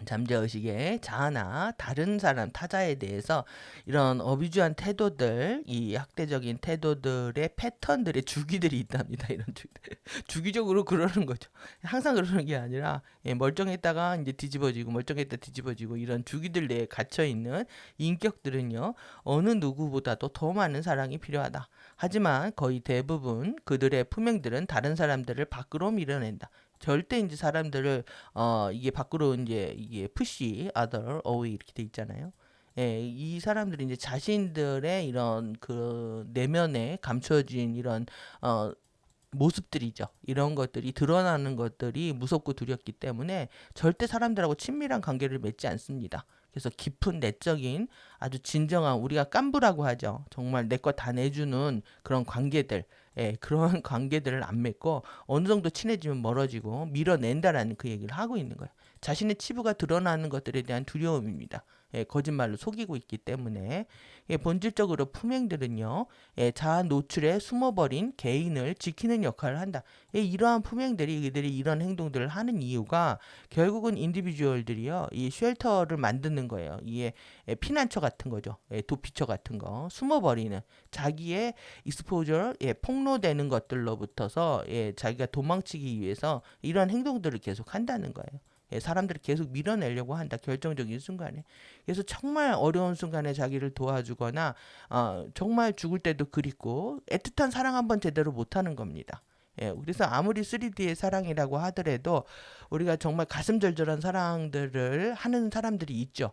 잠재의식의 자아나 다른 사람, 타자에 대해서 이런 어뷰즈한 태도들, 이 학대적인 태도들의 패턴들의 주기들이 있답니다. 이런 주기들. 주기적으로 그러는 거죠. 항상 그러는 게 아니라 멀쩡했다가 이제 뒤집어지고 멀쩡했다 뒤집어지고 이런 주기들 내에 갇혀 있는 인격들은요. 어느 누구보다도 더 많은 사랑이 필요하다. 하지만 거의 대부분 그들의 품행들은 다른 사람들을 밖으로 밀어낸다. 절대 이제 사람들을 이게 밖으로 이제 이게 푸시, other, away 이렇게 돼 있잖아요. 예, 이 사람들이 이제 자신들의 이런 그 내면에 감춰진 이런 어 모습들이죠. 이런 것들이 드러나는 것들이 무섭고 두렵기 때문에 절대 사람들하고 친밀한 관계를 맺지 않습니다. 그래서 깊은 내적인 아주 진정한 우리가 깐부라고 하죠. 정말 내 것 다 내주는 그런 관계들, 그런 관계들을 안 맺고 어느 정도 친해지면 멀어지고 밀어낸다라는 그 얘기를 하고 있는 거예요. 자신의 치부가 드러나는 것들에 대한 두려움입니다. 거짓말로 속이고 있기 때문에 본질적으로 품행들은요, 자아 노출에 숨어버린 개인을 지키는 역할을 한다. 이러한 품행들이 그들이 이런 행동들을 하는 이유가 결국은 인디비주얼들이요, 이 쉘터를 만드는 거예요. 이게 피난처 같은 거죠. 도피처 같은 거 숨어버리는 자기의 익스포저, 폭로되는 것들로부터서 자기가 도망치기 위해서 이런 행동들을 계속 한다는 거예요. 사람들을 계속 밀어내려고 한다. 결정적인 순간에. 그래서 정말 어려운 순간에 자기를 도와주거나 정말 죽을 때도 그립고 애틋한 사랑 한번 제대로 못하는 겁니다. 그래서 아무리 3D의 사랑이라고 하더라도 우리가 정말 가슴절절한 사랑들을 하는 사람들이 있죠.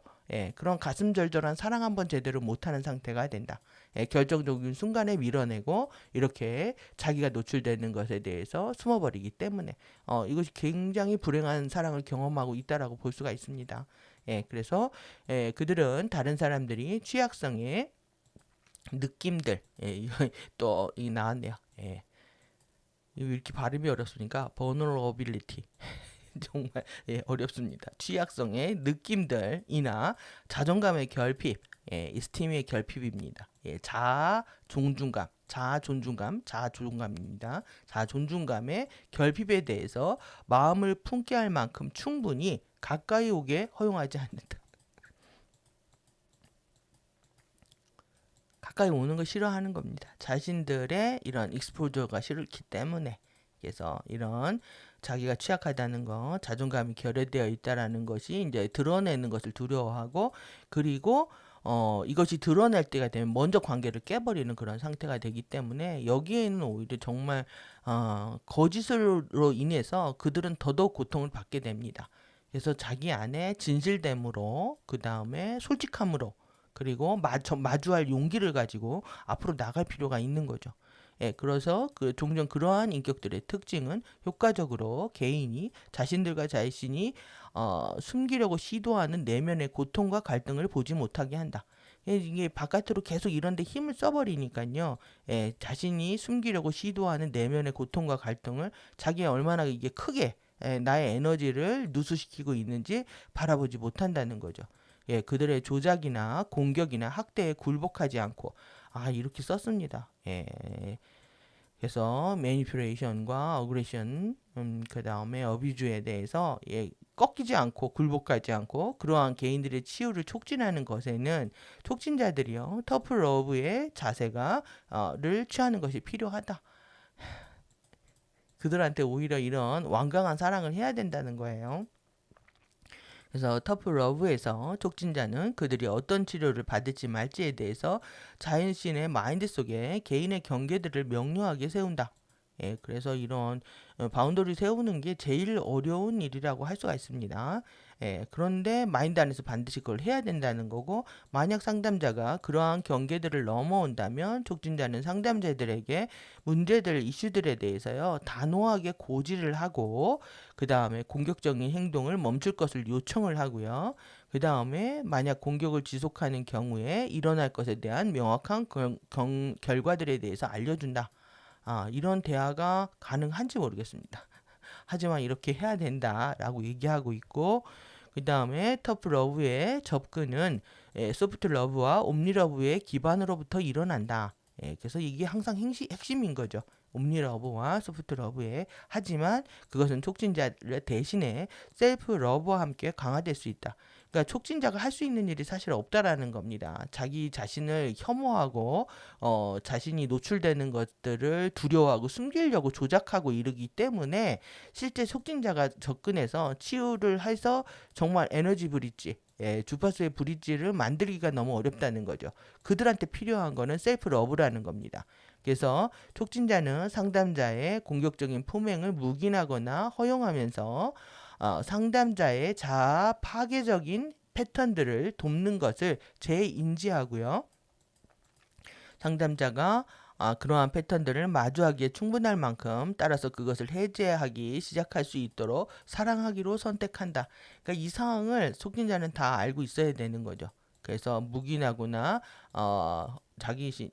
그런 가슴절절한 사랑 한번 제대로 못하는 상태가 된다. 결정적인 순간에 밀어내고 이렇게 자기가 노출되는 것에 대해서 숨어버리기 때문에 이것이 굉장히 불행한 사랑을 경험하고 있다라고 볼 수가 있습니다. 그래서 그들은 다른 사람들이 취약성의 느낌들, 또 이 나왔네요. 이렇게 발음이 어렵습니까? vulnerability. 정말 어렵습니다. 취약성의 느낌들이나 자존감의 결핍, 이스팀의 결핍입니다. 자아 존중감, 자아 존중감, 자아 존중감입니다. 자아 존중감의 결핍에 대해서 마음을 품게 할 만큼 충분히 가까이 오게 허용하지 않는다. 가까이 오는 걸 싫어하는 겁니다. 자신들의 이런 익스포저가 싫기 때문에. 그래서 이런 자기가 취약하다는 거, 자존감이 결여되어 있다라는 것이 이제 드러내는 것을 두려워하고, 그리고 이것이 드러날 때가 되면 먼저 관계를 깨버리는 그런 상태가 되기 때문에 여기에는 오히려 정말 거짓으로 인해서 그들은 더더욱 고통을 받게 됩니다. 그래서 자기 안에 진실됨으로, 그 다음에 솔직함으로, 그리고 마주할 용기를 가지고 앞으로 나갈 필요가 있는 거죠. 그래서 종종 그러한 인격들의 특징은 효과적으로 개인이 자신들과 자신이 숨기려고 시도하는 내면의 고통과 갈등을 보지 못하게 한다. 이게 바깥으로 계속 이런데 힘을 써버리니까요. 자신이 숨기려고 시도하는 내면의 고통과 갈등을 자기가 얼마나 이게 크게 나의 에너지를 누수시키고 있는지 바라보지 못한다는 거죠. 그들의 조작이나 공격이나 학대에 굴복하지 않고 이렇게 썼습니다. 그래서 매니퓨레이션과 어그레션, 그 다음에 어뷰즈에 대해서 꺾이지 않고 굴복하지 않고 그러한 개인들의 치유를 촉진하는 것에는 촉진자들이요 터프 러브의 자세가 를 취하는 것이 필요하다. 그들한테 오히려 이런 완강한 사랑을 해야 된다는 거예요. 그래서 터프 러브에서 촉진자는 그들이 어떤 치료를 받을지 말지에 대해서 자신의 마인드 속에 개인의 경계들을 명료하게 세운다. 그래서 이런 바운더리 세우는 게 제일 어려운 일이라고 할 수가 있습니다. 그런데 마인드 안에서 반드시 그걸 해야 된다는 거고, 만약 상담자가 그러한 경계들을 넘어온다면 촉진자는 상담자들에게 문제들, 이슈들에 대해서요 단호하게 고지를 하고, 그 다음에 공격적인 행동을 멈출 것을 요청을 하고요. 그 다음에 만약 공격을 지속하는 경우에 일어날 것에 대한 명확한 결과들에 대해서 알려준다. 이런 대화가 가능한지 모르겠습니다. 하지만 이렇게 해야 된다라고 얘기하고 있고, 그 다음에 터프 러브의 접근은 소프트 러브와 옴니 러브의 기반으로부터 일어난다. 그래서 이게 항상 핵심인 거죠. 옴니 러브와 소프트 러브에. 하지만 그것은 촉진자를 대신에 셀프 러브와 함께 강화될 수 있다. 그러니까 촉진자가 할 수 있는 일이 사실 없다라는 겁니다. 자기 자신을 혐오하고 자신이 노출되는 것들을 두려워하고 숨기려고 조작하고 이르기 때문에 실제 촉진자가 접근해서 치유를 해서 정말 에너지 브릿지, 주파수의 브릿지를 만들기가 너무 어렵다는 거죠. 그들한테 필요한 거는 셀프 러브라는 겁니다. 그래서 촉진자는 상담자의 공격적인 포맹을 묵인하거나 허용하면서 상담자의 자아 파괴적인 패턴들을 돕는 것을 재인지하고요. 상담자가 그러한 패턴들을 마주하기에 충분할 만큼 따라서 그것을 해제하기 시작할 수 있도록 사랑하기로 선택한다. 그러니까 이 상황을 속진자는 다 알고 있어야 되는 거죠. 그래서 묵인하거나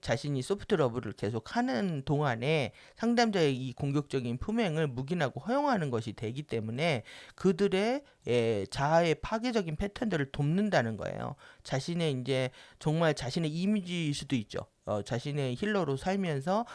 자신이 소프트 러브를 계속 하는 동안에 상담자의 이 공격적인 품행을 묵인하고 허용하는 것이 되기 때문에 그들의 자아의 파괴적인 패턴들을 돕는다는 거예요. 자신의 이제 정말 자신의 이미지일 수도 있죠. 자신의 힐러로 살면서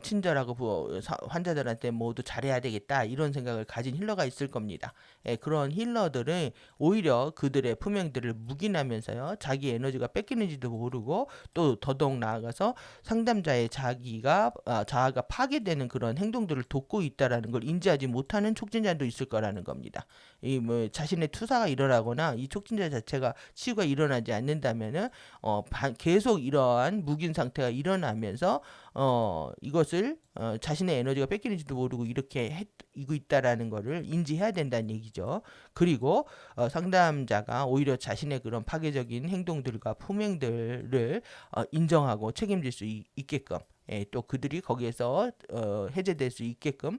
친절하고 환자들한테 모두 잘해야 되겠다 이런 생각을 가진 힐러가 있을 겁니다. 그런 힐러들은 오히려 그들의 품행들을 묵인하면서요 자기 에너지가 뺏기는지도 모르고 또 더더욱 나아가서 상담자의 자아가 파괴되는 그런 행동들을 돕고 있다라는 걸 인지하지 못하는 촉진자도 있을 거라는 겁니다. 이 뭐 자신의 투사가 일어나거나 이 촉진자 자체가 치유가 일어나지 않는다면은 계속 이러한 묵인 상태가 일어나면서 이것을 자신의 에너지가 뺏기는지도 모르고 이렇게 이고 있다라는 거를 인지해야 된다는 얘기죠. 그리고 상담자가 오히려 자신의 그런 파괴적인 행동들과 품행들을 인정하고 책임질 수 있게끔 또 그들이 거기에서 해제될 수 있게끔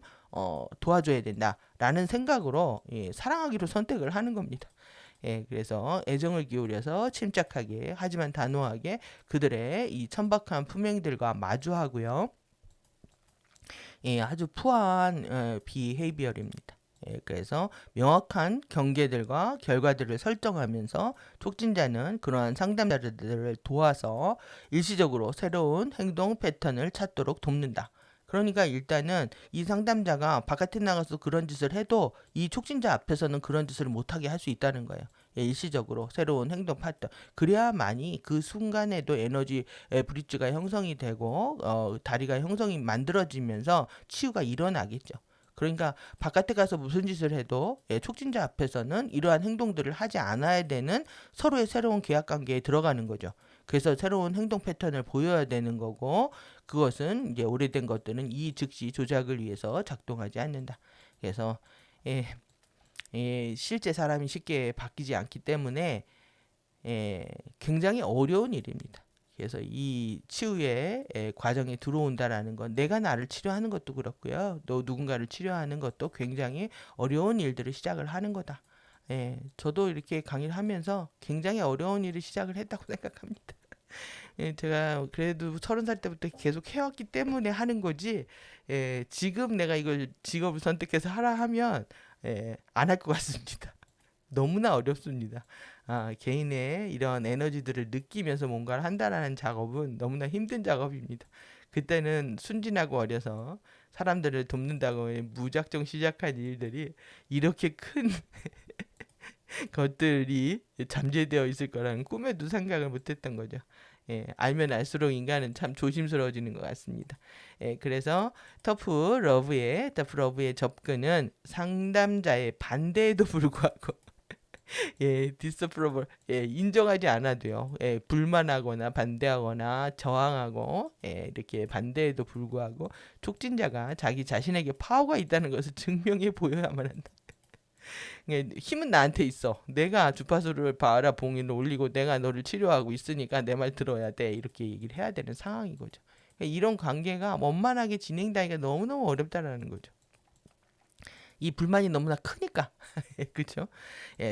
도와줘야 된다라는 생각으로 사랑하기로 선택을 하는 겁니다. 그래서 애정을 기울여서 침착하게 하지만 단호하게 그들의 이 천박한 품행들과 마주하고요. 아주 푸어한 비헤이비어입니다. 그래서 명확한 경계들과 결과들을 설정하면서 촉진자는 그러한 상담자들을 도와서 일시적으로 새로운 행동 패턴을 찾도록 돕는다. 그러니까 일단은 이 상담자가 바깥에 나가서 그런 짓을 해도 이 촉진자 앞에서는 그런 짓을 못하게 할 수 있다는 거예요. 일시적으로 새로운 행동 패턴. 그래야만이 그 순간에도 에너지 브릿지가 형성이 되고 다리가 형성이 만들어지면서 치유가 일어나겠죠. 그러니까 바깥에 가서 무슨 짓을 해도 촉진자 앞에서는 이러한 행동들을 하지 않아야 되는 서로의 새로운 계약 관계에 들어가는 거죠. 그래서 새로운 행동 패턴을 보여야 되는 거고 그것은 이제 오래된 것들은 이 즉시 조작을 위해서 작동하지 않는다. 그래서 예, 실제 사람이 쉽게 바뀌지 않기 때문에 굉장히 어려운 일입니다. 그래서 이 치유의 과정에 들어온다라는 건 내가 나를 치료하는 것도 그렇고요. 또 누군가를 치료하는 것도 굉장히 어려운 일들을 시작을 하는 거다. 저도 이렇게 강의를 하면서 굉장히 어려운 일을 시작을 했다고 생각합니다. 제가 그래도 30살 때부터 계속 해왔기 때문에 하는 거지, 지금 내가 이걸 직업을 선택해서 하라 하면, 안 할 것 같습니다. 너무나 어렵습니다. 개인의 이런 에너지들을 느끼면서 뭔가를 한다라는 작업은 너무나 힘든 작업입니다. 그때는 순진하고 어려서 사람들을 돕는다고 무작정 시작한 일들이 이렇게 큰 것들이 잠재되어 있을 거라는 꿈에도 생각을 못했던 거죠. 알면 알수록 인간은 참 조심스러워지는 것 같습니다. 그래서 터프 러브의 접근은 상담자의 반대에도 불구하고 디스프로벌 인정하지 않아도요. 불만하거나 반대하거나 저항하고 이렇게 반대에도 불구하고 촉진자가 자기 자신에게 파워가 있다는 것을 증명해 보여야만 한다. 힘은 나한테 있어. 내가 주파수를 봐라 봉인을 올리고 내가 너를 치료하고 있으니까 내 말 들어야 돼. 이렇게 얘기를 해야 되는 상황인 거죠. 이런 관계가 원만하게 진행되기가 너무너무 어렵다라는 거죠. 이 불만이 너무나 크니까. 그렇죠?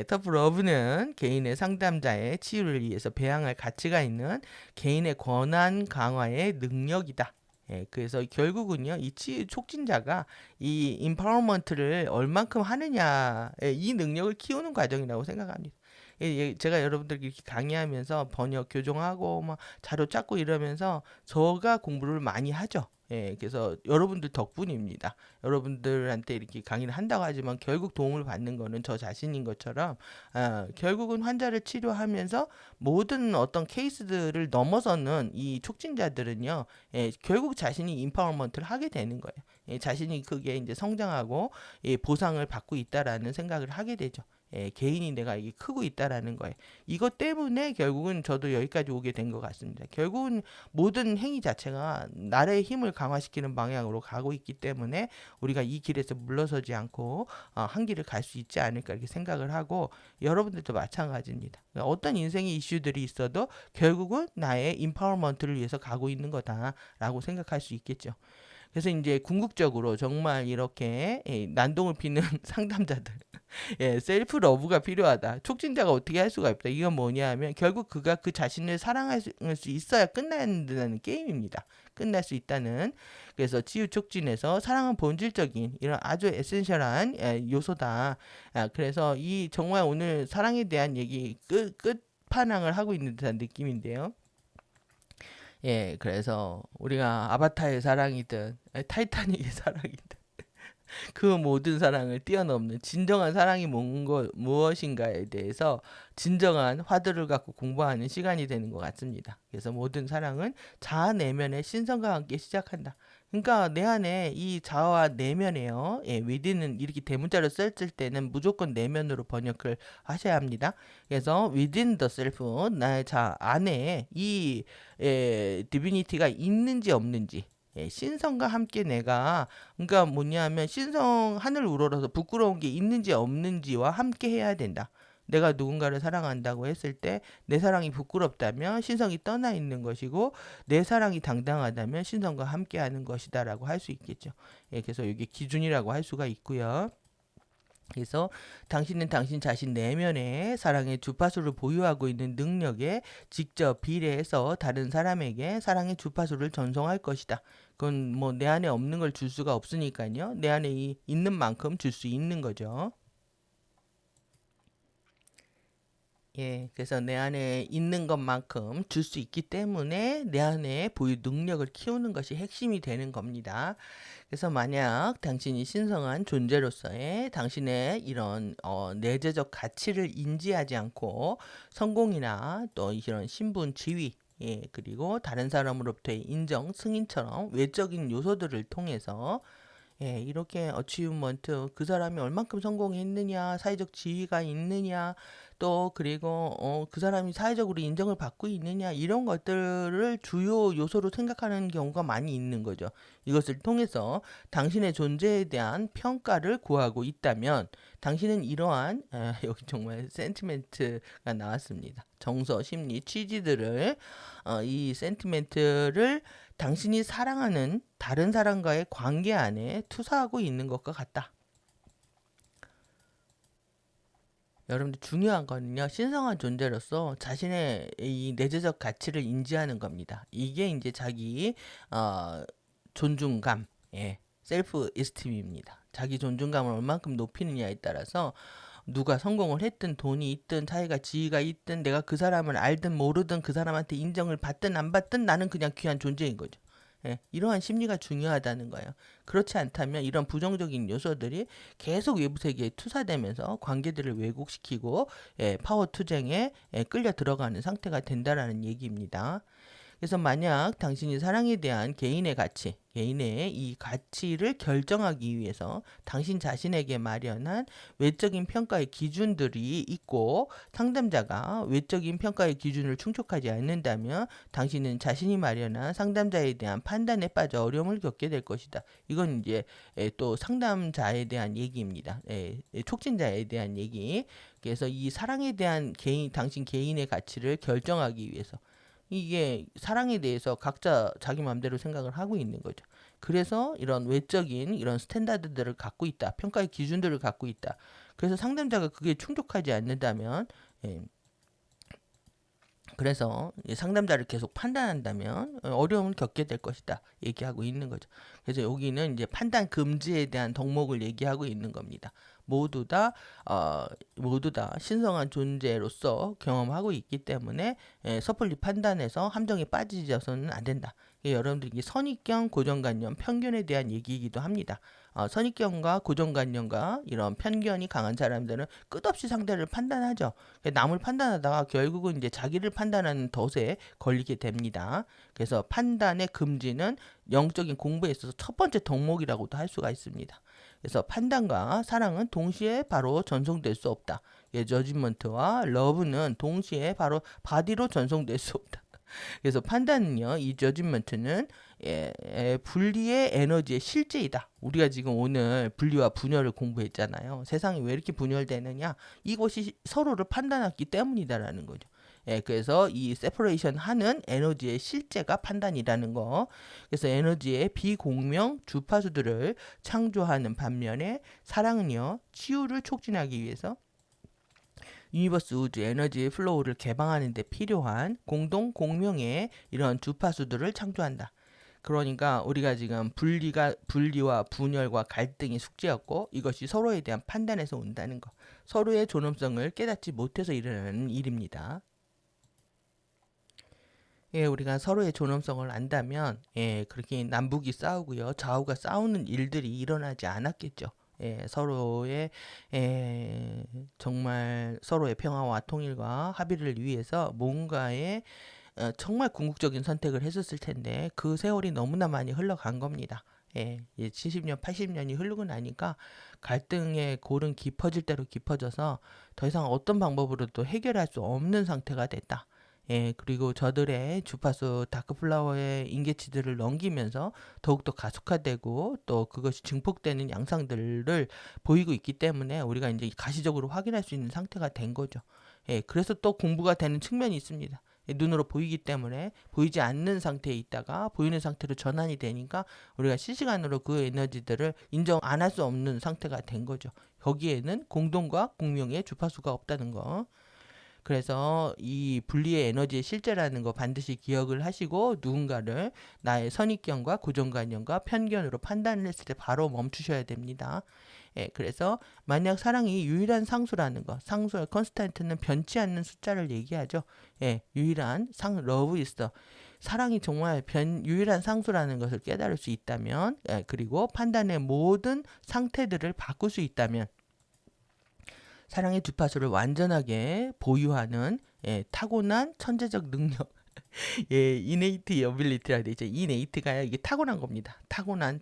터프 러브는 개인의 상담자의 치유를 위해서 배양할 가치가 있는 개인의 권한 강화의 능력이다. 그래서 결국은요, 이 치유 촉진자가 이 임파워먼트를 얼만큼 하느냐, 이 능력을 키우는 과정이라고 생각합니다. 제가 여러분들께 이렇게 강의하면서 번역 교정하고 막 자료 찾고 이러면서 저가 공부를 많이 하죠. 예, 그래서 여러분들 덕분입니다. 여러분들한테 이렇게 강의를 한다고 하지만 결국 도움을 받는 거는 저 자신인 것처럼 결국은 환자를 치료하면서 모든 어떤 케이스들을 넘어서는 이 촉진자들은요, 예, 결국 자신이 임파워먼트를 하게 되는 거예요. 예, 자신이 그게 이제 성장하고 예, 보상을 받고 있다라는 생각을 하게 되죠. 예, 개인이 내가 이게 크고 있다라는 거예요. 이것 때문에 결국은 저도 여기까지 오게 된 것 같습니다. 결국은 모든 행위 자체가 나의 힘을 강화시키는 방향으로 가고 있기 때문에 우리가 이 길에서 물러서지 않고 한 길을 갈 수 있지 않을까 이렇게 생각을 하고 여러분들도 마찬가지입니다. 어떤 인생의 이슈들이 있어도 결국은 나의 임파워먼트를 위해서 가고 있는 거다라고 생각할 수 있겠죠. 그래서 이제 궁극적으로 정말 이렇게 난동을 피는 상담자들, 예, 셀프 러브가 필요하다. 촉진자가 어떻게 할 수가 없다. 이건 뭐냐 하면 결국 그가 그 자신을 사랑할 수 있어야 끝난다는 게임입니다. 끝날 수 있다는. 그래서 치유 촉진에서 사랑은 본질적인 이런 아주 에센셜한 요소다. 그래서 이 정말 오늘 사랑에 대한 얘기 끝판왕을 하고 있는 듯한 느낌인데요. 예, 그래서 우리가 아바타의 사랑이든 타이타닉의 사랑이든 그 모든 사랑을 뛰어넘는 진정한 사랑이 무엇인가에 대해서 진정한 화두를 갖고 공부하는 시간이 되는 것 같습니다. 그래서 모든 사랑은 자아 내면의 신성과 함께 시작한다. 그러니까 내 안에 이 자아와 내면에요. 예, within은 이렇게 대문자로 썼을 때는 무조건 내면으로 번역을 하셔야 합니다. 그래서 within the self, 나의 자아 안에 이 디비니티가 있는지 없는지 예, 신성과 함께 내가 그러니까 뭐냐면 신성 하늘 우러러서 부끄러운 게 있는지 없는지와 함께 해야 된다. 내가 누군가를 사랑한다고 했을 때 내 사랑이 부끄럽다면 신성이 떠나 있는 것이고 내 사랑이 당당하다면 신성과 함께 하는 것이다라고 할 수 있겠죠. 예, 그래서 이게 기준이라고 할 수가 있고요. 그래서 당신은 당신 자신 내면의 사랑의 주파수를 보유하고 있는 능력에 직접 비례해서 다른 사람에게 사랑의 주파수를 전송할 것이다. 그건 뭐 내 안에 없는 걸 줄 수가 없으니까요. 내 안에 있는 만큼 줄 수 있는 거죠. 예, 그래서 내 안에 있는 것만큼 줄 수 있기 때문에 내 안에 보유 능력을 키우는 것이 핵심이 되는 겁니다. 그래서 만약 당신이 신성한 존재로서의 당신의 이런 내재적 가치를 인지하지 않고 성공이나 또 이런 신분, 지위, 예, 그리고 다른 사람으로부터의 인정, 승인처럼 외적인 요소들을 통해서 예, 이렇게 어치브먼트 그 사람이 얼만큼 성공했느냐, 사회적 지위가 있느냐, 또 그리고 그 사람이 사회적으로 인정을 받고 있느냐 이런 것들을 주요 요소로 생각하는 경우가 많이 있는 거죠. 이것을 통해서 당신의 존재에 대한 평가를 구하고 있다면 당신은 이러한 여기 정말 센티멘트가 나왔습니다. 정서, 심리, 취지들을 이 센티멘트를 당신이 사랑하는 다른 사람과의 관계 안에 투사하고 있는 것과 같다. 여러분들 중요한 거는요. 신성한 존재로서 자신의 이 내재적 가치를 인지하는 겁니다. 이게 이제 자기 존중감, 예, 셀프 이스팀입니다. 자기 존중감을 얼만큼 높이느냐에 따라서 누가 성공을 했든 돈이 있든 사회가 지위가 있든 내가 그 사람을 알든 모르든 그 사람한테 인정을 받든 안 받든 나는 그냥 귀한 존재인 거죠. 예, 이러한 심리가 중요하다는 거예요. 그렇지 않다면 이런 부정적인 요소들이 계속 외부 세계에 투사되면서 관계들을 왜곡시키고 파워 투쟁에 끌려 들어가는 상태가 된다라는 얘기입니다. 그래서 만약 당신이 사랑에 대한 개인의 가치, 개인의 이 가치를 결정하기 위해서 당신 자신에게 마련한 외적인 평가의 기준들이 있고 상담자가 외적인 평가의 기준을 충족하지 않는다면 당신은 자신이 마련한 상담자에 대한 판단에 빠져 어려움을 겪게 될 것이다. 이건 이제 또 상담자에 대한 얘기입니다. 촉진자에 대한 얘기. 그래서 이 사랑에 대한 당신 개인의 가치를 결정하기 위해서 이게 사랑에 대해서 각자 자기 마음대로 생각을 하고 있는 거죠. 그래서 이런 외적인 이런 스탠다드들을 갖고 있다. 평가의 기준들을 갖고 있다. 그래서 상담자가 그게 충족하지 않는다면 예, 그래서 상담자를 계속 판단한다면 어려움을 겪게 될 것이다. 얘기하고 있는 거죠. 그래서 여기는 이제 판단 금지에 대한 덕목을 얘기하고 있는 겁니다. 모두 다 모두 다 신성한 존재로서 경험하고 있기 때문에 섣불리 판단해서 함정에 빠지져서는 안 된다. 여러분들이 이게 선입견, 고정관념, 편견에 대한 얘기이기도 합니다. 선입견과 고정관념과 이런 편견이 강한 사람들은 끝없이 상대를 판단하죠. 남을 판단하다가 결국은 이제 자기를 판단하는 덫에 걸리게 됩니다. 그래서 판단의 금지는 영적인 공부에 있어서 첫 번째 덕목이라고도 할 수가 있습니다. 그래서 판단과 사랑은 동시에 바로 전송될 수 없다. 저지먼트와 러브는 동시에 바로 바디로 전송될 수 없다. 그래서 판단은요, 이 저지먼트는 분리의 에너지의 실제이다. 우리가 지금 오늘 분리와 분열을 공부했잖아요. 세상이 왜 이렇게 분열되느냐? 이것이 서로를 판단하기 때문이다라는 거죠. 그래서 이 세퍼레이션 하는 에너지의 실제가 판단이라는 거. 그래서 에너지의 비공명 주파수들을 창조하는 반면에 사랑은요, 치유를 촉진하기 위해서 유니버스 우주 에너지 플로우를 개방하는 데 필요한 공동 공명의 이런 주파수들을 창조한다. 그러니까 우리가 지금 분리와 분열과 갈등이 숙제였고 이것이 서로에 대한 판단에서 온다는 것. 서로의 존엄성을 깨닫지 못해서 일어나는 일입니다. 우리가 서로의 존엄성을 안다면 그렇게 남북이 싸우고요. 좌우가 싸우는 일들이 일어나지 않았겠죠. 서로의 정말 서로의 평화와 통일과 합의를 위해서 뭔가의 정말 궁극적인 선택을 했었을 텐데 그 세월이 너무나 많이 흘러간 겁니다. 70년, 80년이 흐르고 나니까 갈등의 골은 깊어질 대로 깊어져서 더 이상 어떤 방법으로도 해결할 수 없는 상태가 됐다. 그리고 저들의 주파수 다크플라워의 인계치들을 넘기면서 더욱더 가속화되고 또 그것이 증폭되는 양상들을 보이고 있기 때문에 우리가 이제 가시적으로 확인할 수 있는 상태가 된 거죠. 그래서 또 공부가 되는 측면이 있습니다. 눈으로 보이기 때문에 보이지 않는 상태에 있다가 보이는 상태로 전환이 되니까 우리가 실시간으로 그 에너지들을 인정 안 할 수 없는 상태가 된 거죠. 거기에는 공동과 공명의 주파수가 없다는 거. 그래서 이 분리의 에너지의 실제라는 거 반드시 기억을 하시고 누군가를 나의 선입견과 고정관념과 편견으로 판단을 했을 때 바로 멈추셔야 됩니다. 그래서 만약 사랑이 유일한 상수라는 거, 상수의 컨스탄트는 변치 않는 숫자를 얘기하죠. 유일한 러브 있어. 사랑이 정말 유일한 상수라는 것을 깨달을 수 있다면, 그리고 판단의 모든 상태들을 바꿀 수 있다면, 사랑의 주파수를 완전하게 보유하는 타고난 천재적 능력. innate ability라 돼 있죠. innate가 이게 타고난 겁니다. 타고난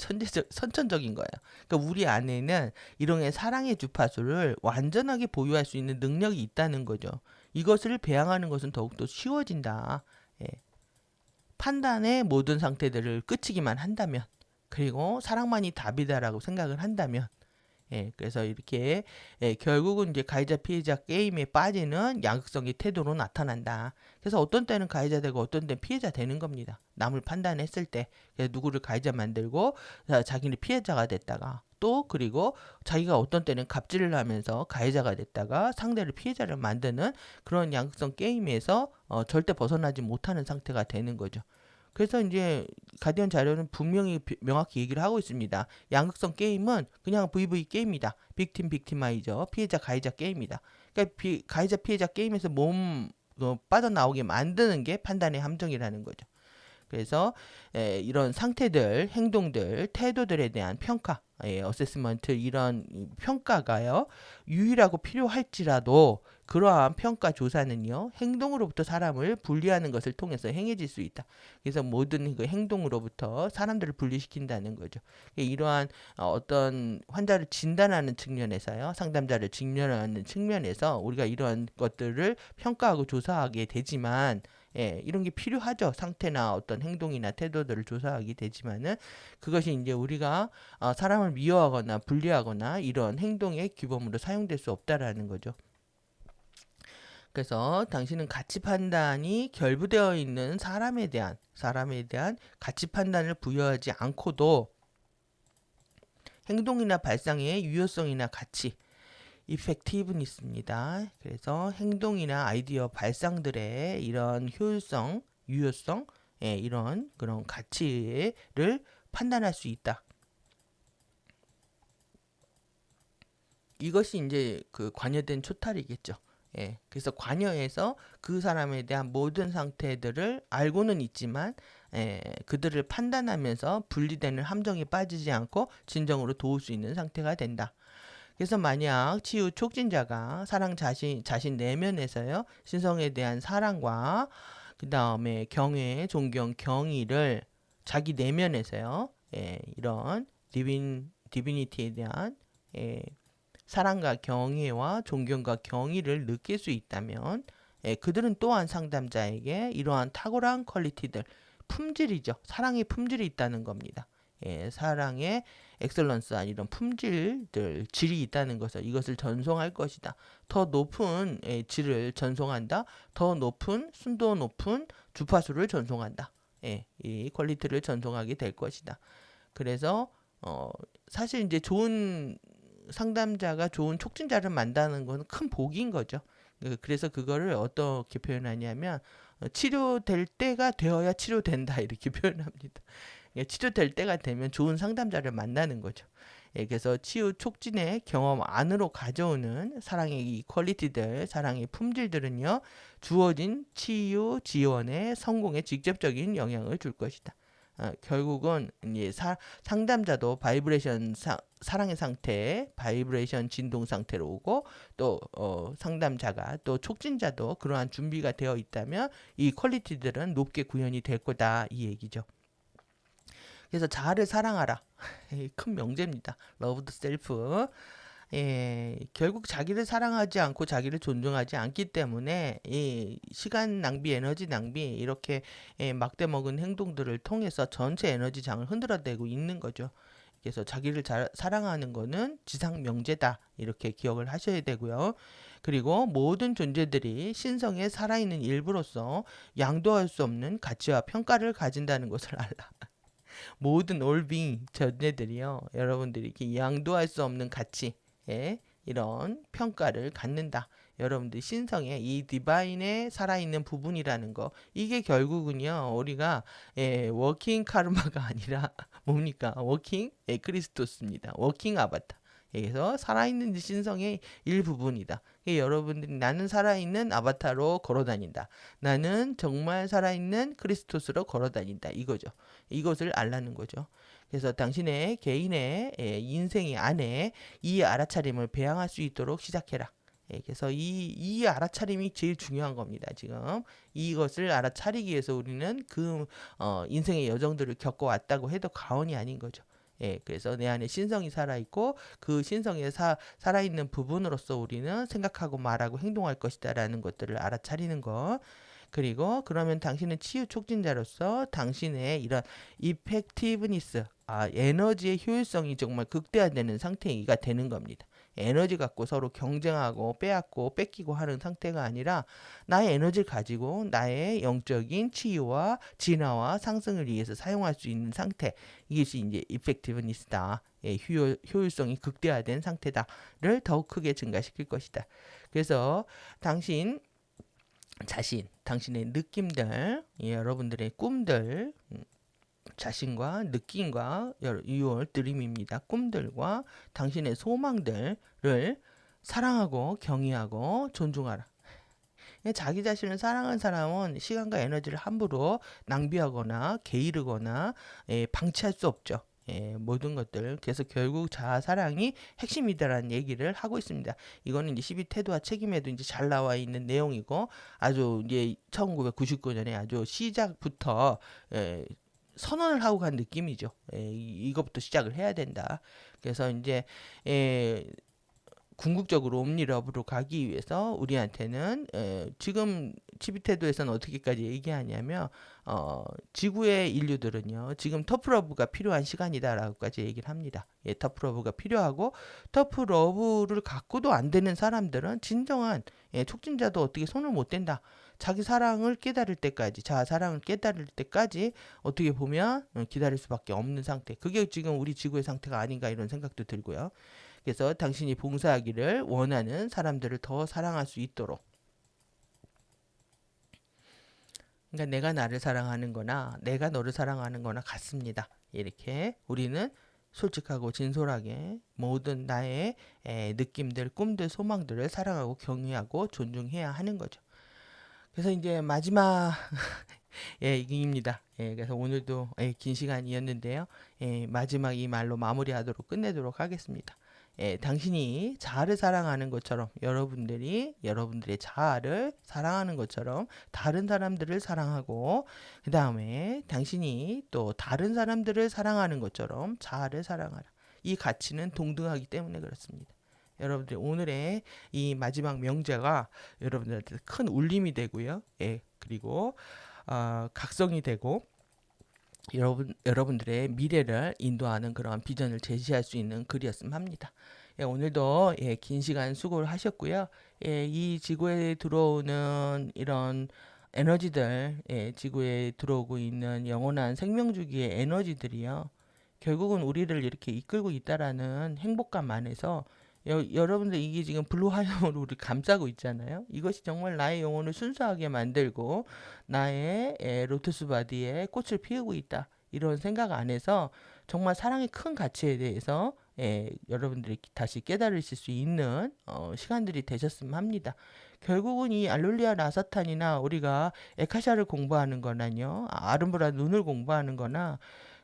선천적인 거예요. 그러니까 우리 안에는 이런 사랑의 주파수를 완전하게 보유할 수 있는 능력이 있다는 거죠. 이것을 배양하는 것은 더욱더 쉬워진다. 판단의 모든 상태들을 끝이기만 한다면, 그리고 사랑만이 답이다라고 생각을 한다면, 그래서 이렇게 결국은 이제 가해자 피해자 게임에 빠지는 양극성의 태도로 나타난다. 그래서 어떤 때는 가해자 되고 어떤 때는 피해자 되는 겁니다. 남을 판단했을 때 그래서 누구를 가해자 만들고 자기는 피해자가 됐다가 또 그리고 자기가 어떤 때는 갑질을 하면서 가해자가 됐다가 상대를 피해자를 만드는 그런 양극성 게임에서 절대 벗어나지 못하는 상태가 되는 거죠. 그래서 이제 가디언 자료는 분명히 명확히 얘기를 하고 있습니다. 양극성 게임은 그냥 VV 게임이다. 빅팀 빅티마이저 피해자 가해자 게임이다. 그러니까 가해자 피해자 게임에서 빠져나오게 만드는 게 판단의 함정이라는 거죠. 그래서 이런 상태들, 행동들, 태도들에 대한 평가, 어세스먼트 이런 평가가요. 유일하고 필요할지라도 그러한 평가 조사는요. 행동으로부터 사람을 분리하는 것을 통해서 행해질 수 있다. 그래서 모든 그 행동으로부터 사람들을 분리시킨다는 거죠. 이러한 어떤 환자를 진단하는 측면에서요. 상담자를 진단하는 측면에서 우리가 이러한 것들을 평가하고 조사하게 되지만 이런 게 필요하죠. 상태나 어떤 행동이나 태도들을 조사하게 되지만은 그것이 이제 우리가 사람을 미워하거나 분리하거나 이런 행동의 규범으로 사용될 수 없다라는 거죠. 그래서 당신은 가치 판단이 결부되어 있는 사람에 대한 가치 판단을 부여하지 않고도 행동이나 발상의 유효성이나 가치 이펙티브니스입니다. 그래서 행동이나 아이디어 발상들의 이런 효율성, 유효성, 이런 그런 가치를 판단할 수 있다. 이것이 이제 그 관여된 초탈이겠죠. 그래서 관여해서 그 사람에 대한 모든 상태들을 알고는 있지만 그들을 판단하면서 분리되는 함정에 빠지지 않고 진정으로 도울 수 있는 상태가 된다. 그래서 만약 치유 촉진자가 사랑 자신 내면에서요, 신성에 대한 사랑과 그 다음에 경외, 존경, 경의를 자기 내면에서요, 이런 디비니티에 대한 사랑과 경외와 존경과 경의를 느낄 수 있다면, 그들은 또한 상담자에게 이러한 탁월한 퀄리티들, 품질이죠. 사랑의 품질이 있다는 겁니다. 사랑의 엑셀런스 이런 품질들, 질이 있다는 것을 이것을 전송할 것이다. 더 높은 질을 전송한다. 더 높은 순도 높은 주파수를 전송한다. 이 퀄리티를 전송하게 될 것이다. 그래서 사실 이제 좋은 상담자가 좋은 촉진자를 만나는 건 큰 복인 거죠. 그래서 그거를 어떻게 표현하냐면 치료될 때가 되어야 치료된다 이렇게 표현합니다. 치료될 때가 되면 좋은 상담자를 만나는 거죠. 그래서 치유 촉진의 경험 안으로 가져오는 사랑의 이 퀄리티들, 사랑의 품질들은요, 주어진 치유 지원의 성공에 직접적인 영향을 줄 것이다. 결국은 이제 상담자도 바이브레이션 사랑의 상태, 바이브레이션 진동 상태로 오고 또 상담자가 또 촉진자도 그러한 준비가 되어 있다면 이 퀄리티들은 높게 구현이 될 거다 이 얘기죠. 그래서 자아를 사랑하라. 큰 명제입니다. Love the self. 결국 자기를 사랑하지 않고 자기를 존중하지 않기 때문에 시간 낭비, 에너지 낭비 이렇게 막대 먹은 행동들을 통해서 전체 에너지장을 흔들어대고 있는 거죠. 그래서 자기를 사랑하는 거는 지상 명제다 이렇게 기억을 하셔야 되고요. 그리고 모든 존재들이 신성의 살아있는 일부로서 양도할 수 없는 가치와 평가를 가진다는 것을 알라. 모든 올빙 존재들이요, 여러분들이 이렇게 양도할 수 없는 가치에 이런 평가를 갖는다. 여러분들 신성의 이 디바인의 살아있는 부분이라는 거, 이게 결국은요 우리가 워킹 카르마가 아니라 뭡니까? 워킹 크리스토스입니다. 워킹 아바타. 그래서 살아있는 신성의 일부분이다. 여러분들이 나는 살아있는 아바타로 걸어다닌다. 나는 정말 살아있는 크리스토스로 걸어다닌다. 이거죠. 이것을 알라는 거죠. 그래서 당신의 개인의 인생의 안에 이 알아차림을 배양할 수 있도록 시작해라. 그래서 이 알아차림이 제일 중요한 겁니다. 지금 이것을 알아차리기 위해서 우리는 그 인생의 여정들을 겪어왔다고 해도 과언이 아닌 거죠. 그래서 내 안에 신성이 살아있고 그 신성에 살아있는 부분으로서 우리는 생각하고 말하고 행동할 것이다라는 것들을 알아차리는 것. 그리고 그러면 당신은 치유 촉진자로서 당신의 이런 이펙티브니스, 에너지의 효율성이 정말 극대화되는 상태가 되는 겁니다. 에너지 갖고 서로 경쟁하고 빼앗고 뺏기고 하는 상태가 아니라 나의 에너지를 가지고 나의 영적인 치유와 진화와 상승을 위해서 사용할 수 있는 상태, 이것이 이제 이펙티브니스다. 효율성이 극대화된 상태다를 더욱 크게 증가시킬 것이다. 그래서 당신 자신, 당신의 느낌들, 여러분들의 꿈들, 자신과 느낌과 유월 드림입니다. 꿈들과 당신의 소망들을 사랑하고 경의하고 존중하라. 자기 자신을 사랑하는 사람은 시간과 에너지를 함부로 낭비하거나 게으르거나 방치할 수 없죠. 모든 것들. 그래서 결국 자아 사랑이 핵심이다라는 얘기를 하고 있습니다. 이거는 이제 12 태도와 책임에도 이제 잘 나와 있는 내용이고 아주 이제 1999년에 아주 시작부터 선언을 하고 간 느낌이죠. 이것부터 시작을 해야 된다. 그래서 이제 궁극적으로 옴니러브로 가기 위해서 우리한테는 지금 치비테도에서는 어떻게까지 얘기하냐면 지구의 인류들은요 지금 터프러브가 필요한 시간이다라고까지 얘기를 합니다. 터프러브가 필요하고 터프러브를 갖고도 안 되는 사람들은 진정한 촉진자도 어떻게 손을 못 댄다. 자기 사랑을 깨달을 때까지, 자아 사랑을 깨달을 때까지 어떻게 보면 기다릴 수밖에 없는 상태. 그게 지금 우리 지구의 상태가 아닌가 이런 생각도 들고요. 그래서 당신이 봉사하기를 원하는 사람들을 더 사랑할 수 있도록. 그러니까 내가 나를 사랑하는 거나 내가 너를 사랑하는 거나 같습니다. 이렇게 우리는 솔직하고 진솔하게 모든 나의 느낌들, 꿈들, 소망들을 사랑하고 경외하고 존중해야 하는 거죠. 그래서 이제 마지막 예, 이깁니다. 예, 그래서 오늘도 긴 시간이었는데요. 마지막 이 말로 마무리하도록 끝내도록 하겠습니다. 당신이 자아를 사랑하는 것처럼 여러분들이 여러분들의 자아를 사랑하는 것처럼 다른 사람들을 사랑하고 그 다음에 당신이 또 다른 사람들을 사랑하는 것처럼 자아를 사랑하라. 이 가치는 동등하기 때문에 그렇습니다. 여러분들 오늘의 이 마지막 명제가 여러분들한테 큰 울림이 되고요. 그리고 각성이 되고 여러분들의 미래를 인도하는 그런 비전을 제시할 수 있는 글이었으면 합니다. 오늘도 긴 시간 수고를 하셨고요. 이 지구에 들어오는 이런 에너지들, 지구에 들어오고 있는 영원한 생명주기의 에너지들이요. 결국은 우리를 이렇게 이끌고 있다라는 행복감 안에서 여러분들 이게 지금 블루 화염으로 우리 감싸고 있잖아요. 이것이 정말 나의 영혼을 순수하게 만들고 나의 로투스 바디에 꽃을 피우고 있다. 이런 생각 안에서 정말 사랑의 큰 가치에 대해서 여러분들이 다시 깨달으실 수 있는 시간들이 되셨으면 합니다. 결국은 이 알룰리아 라사탄이나 우리가 에카샤를 공부하는 거나요, 아름브라 눈을 공부하는 거나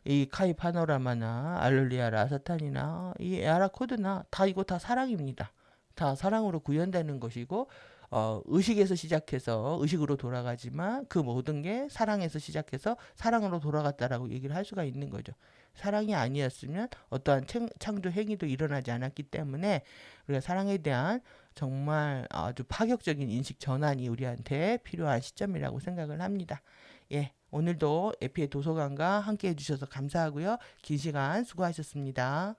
이 카이 파노라마나 알룰리아 라사탄이나 이 에아라 코드나 다 이거 다 사랑입니다. 다 사랑으로 구현되는 것이고 의식에서 시작해서 의식으로 돌아가지만 그 모든 게 사랑에서 시작해서 사랑으로 돌아갔다라고 얘기를 할 수가 있는 거죠. 사랑이 아니었으면 어떠한 창조 행위도 일어나지 않았기 때문에 우리가 사랑에 대한 정말 아주 파격적인 인식 전환이 우리한테 필요한 시점이라고 생각을 합니다. 오늘도 에피의 도서관과 함께 해주셔서 감사하고요. 긴 시간 수고하셨습니다.